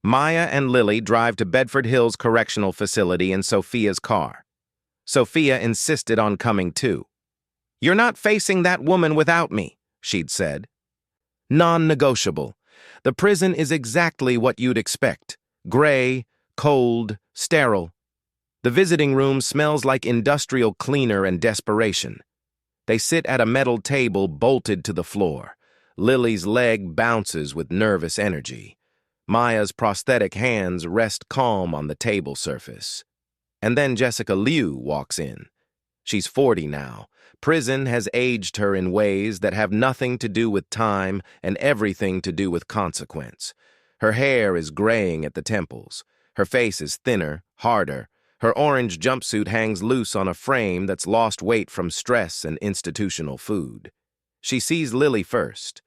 B: Maya and Lily drive to Bedford Hills Correctional Facility in Sophia's car. Sophia insisted on coming too. "You're not facing that woman without me," she'd said. Non-negotiable. The prison is exactly what you'd expect. Gray, cold, sterile. The visiting room smells like industrial cleaner and desperation. They sit at a metal table bolted to the floor. Lily's leg bounces with nervous energy. Maya's prosthetic hands rest calm on the table surface. And then Jessica Liu walks in. She's 40 now. Prison has aged her in ways that have nothing to do with time and everything to do with consequence. Her hair is graying at the temples. Her face is thinner, harder. Her orange jumpsuit hangs loose on a frame that's lost weight from stress and institutional food. She sees Lily first.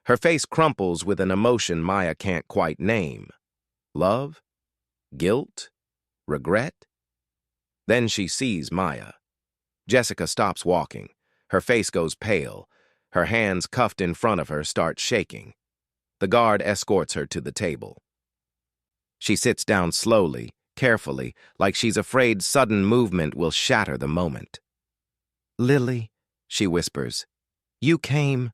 B: Her face crumples with an emotion Maya can't quite name. Love? Guilt? Regret? Then she sees Maya. Jessica stops walking. Her face goes pale. Her hands cuffed in front of her start shaking. The guard escorts her to the table. She sits down slowly, carefully, like she's afraid sudden movement will shatter the moment. "Lily," she whispers, "you came."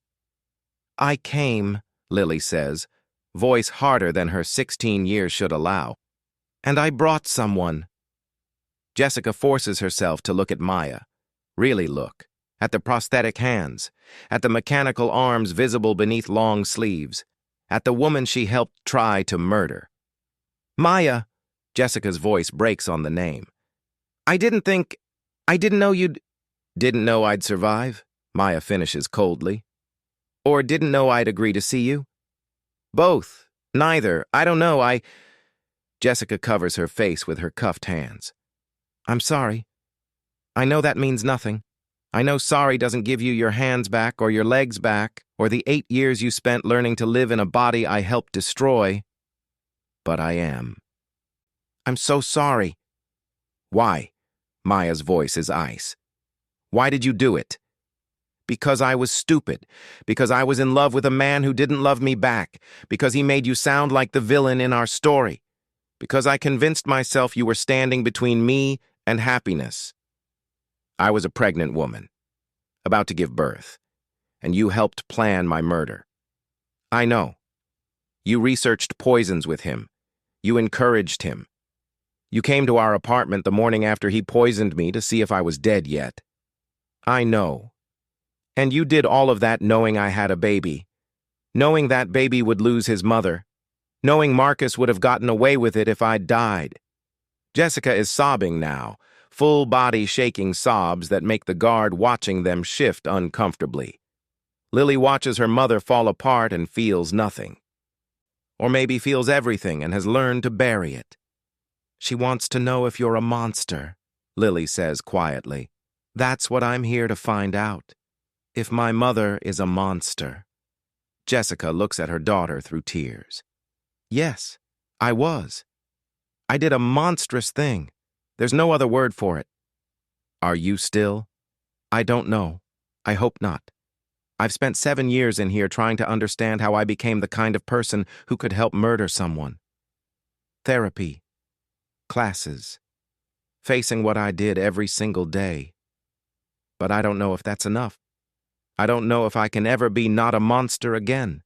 B: "I came," Lily says, voice harder than her 16 years should allow. "And I brought someone." Jessica forces herself to look at Maya. Really look. At the prosthetic hands. At the mechanical arms visible beneath long sleeves. At the woman she helped try to murder. "Maya," Jessica's voice breaks on the name. I didn't know you'd..." "Didn't know I'd survive?" Maya finishes coldly. "Or didn't know I'd agree to see you?" "Both. Neither. I don't know, Jessica covers her face with her cuffed hands. "I'm sorry. I know that means nothing. I know sorry doesn't give you your hands back or your legs back or the 8 years you spent learning to live in a body I helped destroy. But I am. I'm so sorry." "Why?" Maya's voice is ice. "Why did you do it?" "Because I was stupid. Because I was in love with a man who didn't love me back. Because he made you sound like the villain in our story. Because I convinced myself you were standing between me and happiness. I was a pregnant woman, about to give birth, and you helped plan my murder. I know. You researched poisons with him. You encouraged him. You came to our apartment the morning after he poisoned me to see if I was dead yet. I know. And you did all of that knowing I had a baby, knowing that baby would lose his mother, knowing Marcus would have gotten away with it if I'd died." Jessica is sobbing now, full body shaking sobs that make the guard watching them shift uncomfortably. Lily watches her mother fall apart and feels nothing. Or maybe feels everything and has learned to bury it. "She wants to know if you're a monster," Lily says quietly. "That's what I'm here to find out. If my mother is a monster." Jessica looks at her daughter through tears. "Yes, I was. I did a monstrous thing. There's no other word for it." "Are you still?" "I don't know. I hope not. I've spent 7 years in here trying to understand how I became the kind of person who could help murder someone. Therapy. Classes. Facing what I did every single day. But I don't know if that's enough. I don't know if I can ever be not a monster again."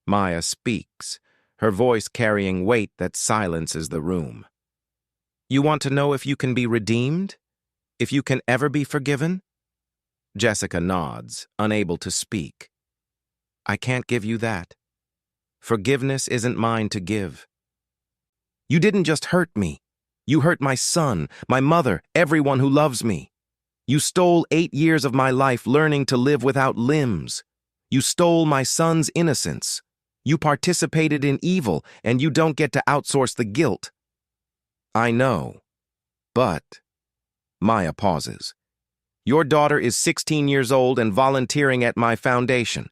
B: Maya speaks, her voice carrying weight that silences the room. You want to know if you can be redeemed? If you can ever be forgiven? Jessica nods, unable to speak. I can't give you that. Forgiveness isn't mine to give. You didn't just hurt me. You hurt my son, my mother, everyone who loves me. You stole 8 years of my life learning to live without limbs. You stole my son's innocence. You participated in evil, and you don't get to outsource the guilt. I know, but... Maya pauses. Your daughter is 16 years old and volunteering at my foundation.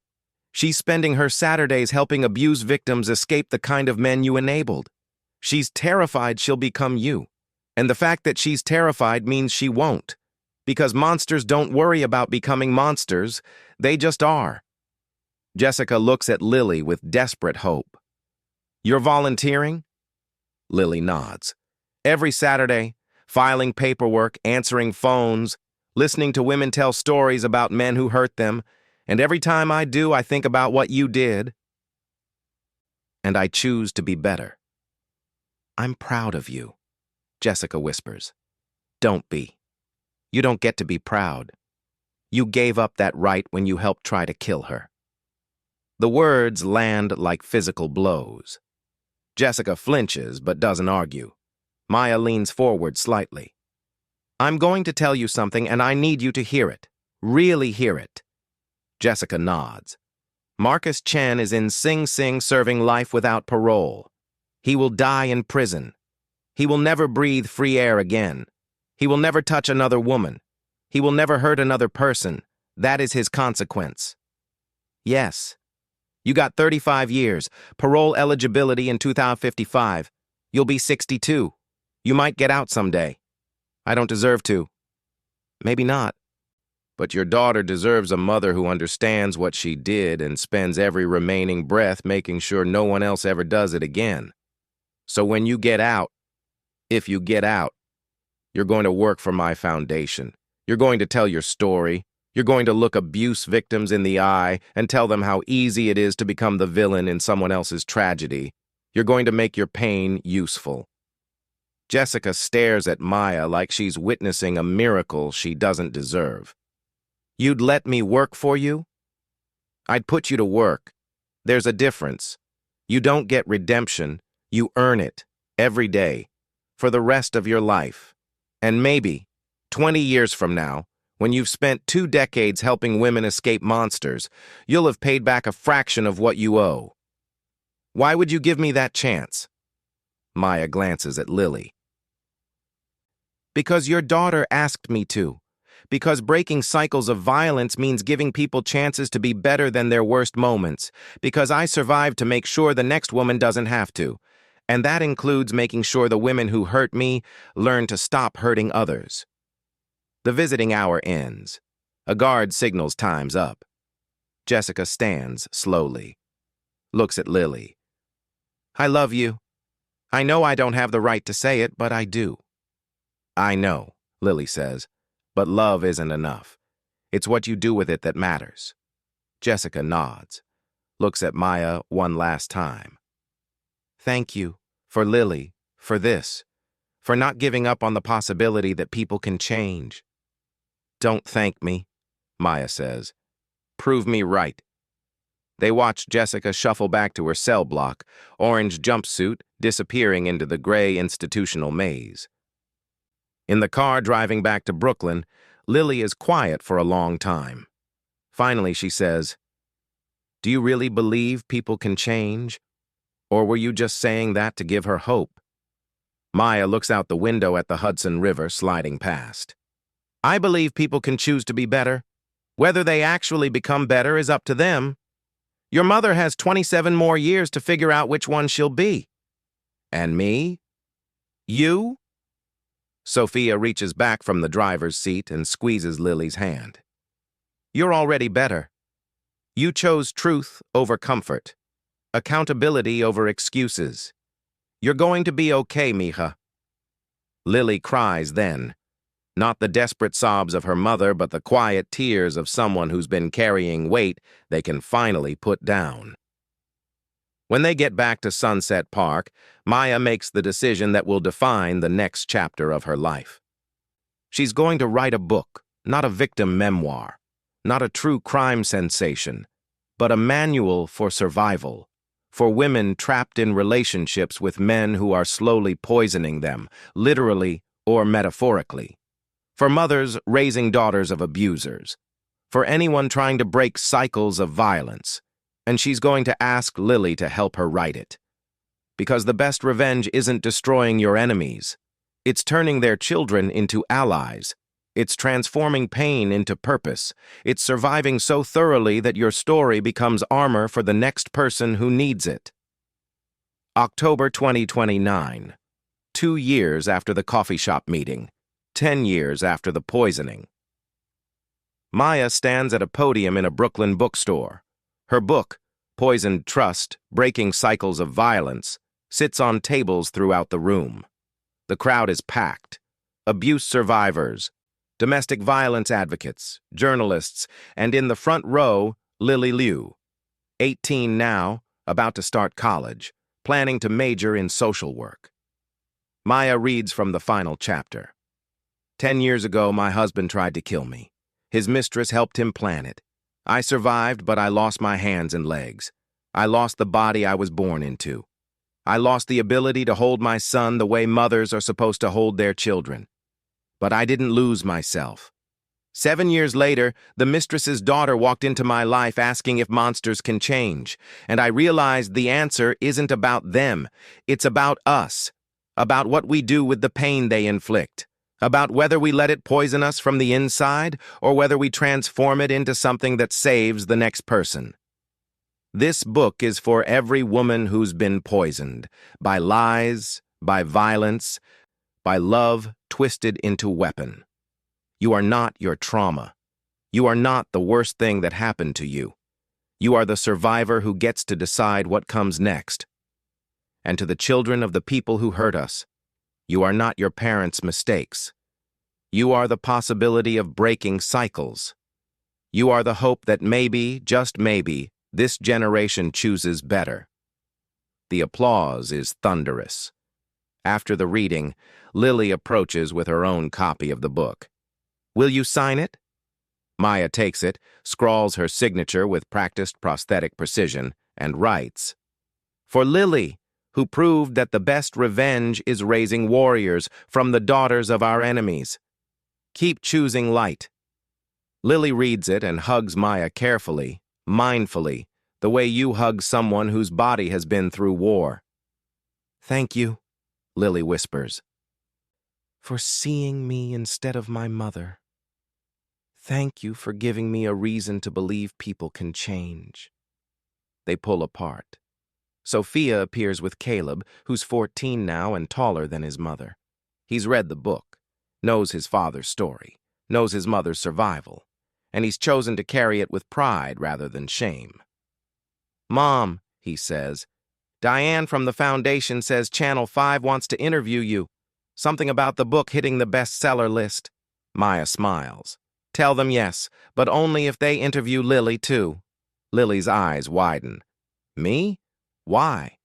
B: She's spending her Saturdays helping abuse victims escape the kind of men you enabled. She's terrified she'll become you. And the fact that she's terrified means she won't. Because monsters don't worry about becoming monsters, they just are. Jessica looks at Lily with desperate hope. You're volunteering? Lily nods. Every Saturday, filing paperwork, answering phones, listening to women tell stories about men who hurt them, and every time I do, I think about what you did. And I choose to be better. I'm proud of you, Jessica whispers. Don't be. You don't get to be proud. You gave up that right when you helped try to kill her. The words land like physical blows. Jessica flinches but doesn't argue. Maya leans forward slightly. I'm going to tell you something and I need you to hear it. Really hear it. Jessica nods. Marcus Chen is in Sing Sing serving life without parole. He will die in prison. He will never breathe free air again. He will never touch another woman. He will never hurt another person. That is his consequence. Yes. You got 35 years, parole eligibility in 2055. You'll be 62. You might get out someday. I don't deserve to. Maybe not. But your daughter deserves a mother who understands what she did and spends every remaining breath making sure no one else ever does it again. So when you get out, if you get out, you're going to work for my foundation. You're going to tell your story. You're going to look abuse victims in the eye and tell them how easy it is to become the villain in someone else's tragedy. You're going to make your pain useful. Jessica stares at Maya like she's witnessing a miracle she doesn't deserve. You'd let me work for you? I'd put you to work. There's a difference. You don't get redemption. You earn it every day for the rest of your life. And maybe, 20 years from now, when you've spent 2 decades helping women escape monsters, you'll have paid back a fraction of what you owe. Why would you give me that chance? Maya glances at Lily. Because your daughter asked me to. Because breaking cycles of violence means giving people chances to be better than their worst moments. Because I survived to make sure the next woman doesn't have to. And that includes making sure the women who hurt me learn to stop hurting others. The visiting hour ends. A guard signals time's up. Jessica stands slowly. Looks at Lily. I love you. I know I don't have the right to say it, but I do. I know, Lily says, but love isn't enough. It's what you do with it that matters. Jessica nods. Looks at Maya one last time. Thank you, for Lily, for this, for not giving up on the possibility that people can change. Don't thank me, Maya says. Prove me right. They watch Jessica shuffle back to her cell block, orange jumpsuit disappearing into the gray institutional maze. In the car driving back to Brooklyn, Lily is quiet for a long time. Finally, she says, Do you really believe people can change? Or were you just saying that to give her hope? Maya looks out the window at the Hudson River sliding past. I believe people can choose to be better. Whether they actually become better is up to them. Your mother has 27 more years to figure out which one she'll be. And me? You? Sophia reaches back from the driver's seat and squeezes Lily's hand. You're already better. You chose truth over comfort, accountability over excuses. You're going to be okay, mija. Lily cries then. Not the desperate sobs of her mother, but the quiet tears of someone who's been carrying weight they can finally put down. When they get back to Sunset Park, Maya makes the decision that will define the next chapter of her life. She's going to write a book, not a victim memoir, not a true crime sensation, but a manual for survival, for women trapped in relationships with men who are slowly poisoning them, literally or metaphorically, for mothers raising daughters of abusers, for anyone trying to break cycles of violence. And she's going to ask Lily to help her write it. Because the best revenge isn't destroying your enemies. It's turning their children into allies. It's transforming pain into purpose. It's surviving so thoroughly that your story becomes armor for the next person who needs it. October 2029. 2 years after the coffee shop meeting. 10 years after the poisoning. Maya stands at a podium in a Brooklyn bookstore. Her book, Poisoned Trust, Breaking Cycles of Violence, sits on tables throughout the room. The crowd is packed. Abuse survivors, domestic violence advocates, journalists, and in the front row, Lily Liu, 18 now, about to start college, planning to major in social work. Maya reads from the final chapter. 10 years ago, my husband tried to kill me. His mistress helped him plan it. I survived, but I lost my hands and legs. I lost the body I was born into. I lost the ability to hold my son the way mothers are supposed to hold their children. But I didn't lose myself. 7 years later, the mistress's daughter walked into my life asking if monsters can change, and I realized the answer isn't about them. It's about us, about what we do with the pain they inflict. About whether we let it poison us from the inside or whether we transform it into something that saves the next person. This book is for every woman who's been poisoned by lies, by violence, by love twisted into weapon. You are not your trauma. You are not the worst thing that happened to you. You are the survivor who gets to decide what comes next. And to the children of the people who hurt us, you are not your parents' mistakes. You are the possibility of breaking cycles. You are the hope that maybe, just maybe, this generation chooses better. The applause is thunderous. After the reading, Lily approaches with her own copy of the book. Will you sign it? Maya takes it, scrawls her signature with practiced prosthetic precision, and writes, "For Lily, who proved that the best revenge is raising warriors from the daughters of our enemies. Keep choosing light." Lily reads it and hugs Maya carefully, mindfully, the way you hug someone whose body has been through war. "Thank you," Lily whispers, "for seeing me instead of my mother. Thank you for giving me a reason to believe people can change." They pull apart. Sophia appears with Caleb, who's 14 now and taller than his mother. He's read the book, knows his father's story, knows his mother's survival, and he's chosen to carry it with pride rather than shame. "Mom," he says, "Diane from the foundation says Channel 5 wants to interview you. Something about the book hitting the bestseller list." Maya smiles. "Tell them yes, but only if they interview Lily too." Lily's eyes widen. "Me? Why?"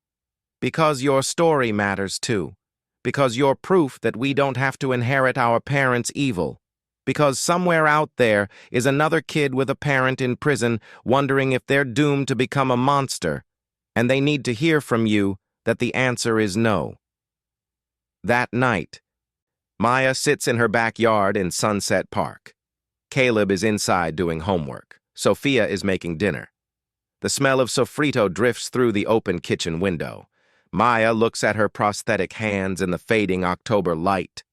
B: "Because your story matters too. Because you're proof that we don't have to inherit our parents' evil. Because somewhere out there is another kid with a parent in prison wondering if they're doomed to become a monster, and they need to hear from you that the answer is no." That night, Maya sits in her backyard in Sunset Park. Caleb is inside doing homework. Sophia is making dinner. The smell of sofrito drifts through the open kitchen window. Maya looks at her prosthetic hands in the fading October light,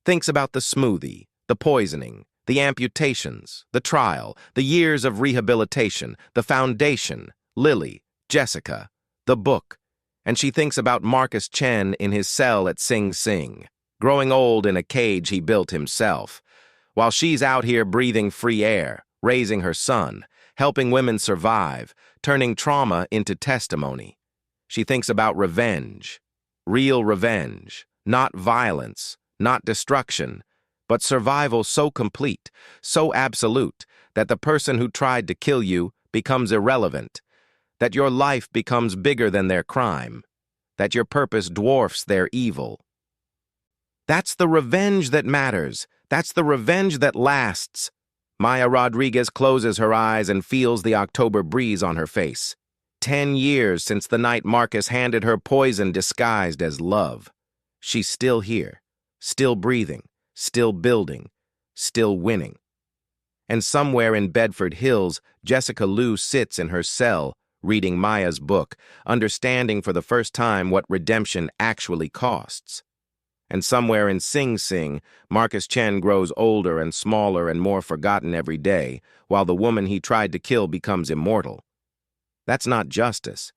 B: thinks about the smoothie, the poisoning, the amputations, the trial, the years of rehabilitation, the foundation, Lily, Jessica, the book, and she thinks about Marcus Chen in his cell at Sing Sing, growing old in a cage he built himself, while she's out here breathing free air, raising her son, helping women survive, turning trauma into testimony. She thinks about revenge, real revenge, not violence, not destruction, but survival so complete, so absolute, that the person who tried to kill you becomes irrelevant. that your life becomes bigger than their crime, that your purpose dwarfs their evil. That's the revenge that matters. That's the revenge that lasts. Maya Rodriguez closes her eyes and feels the October breeze on her face. 10 years since the night Marcus handed her poison disguised as love. She's still here, still breathing, still building, still winning. And somewhere in Bedford Hills, Jessica Liu sits in her cell, reading Maya's book, understanding for the first time what redemption actually costs. And somewhere in Sing Sing, Marcus Chen grows older and smaller and more forgotten every day, while the woman he tried to kill becomes immortal. That's not justice.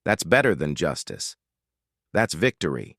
B: That's better than justice. That's victory.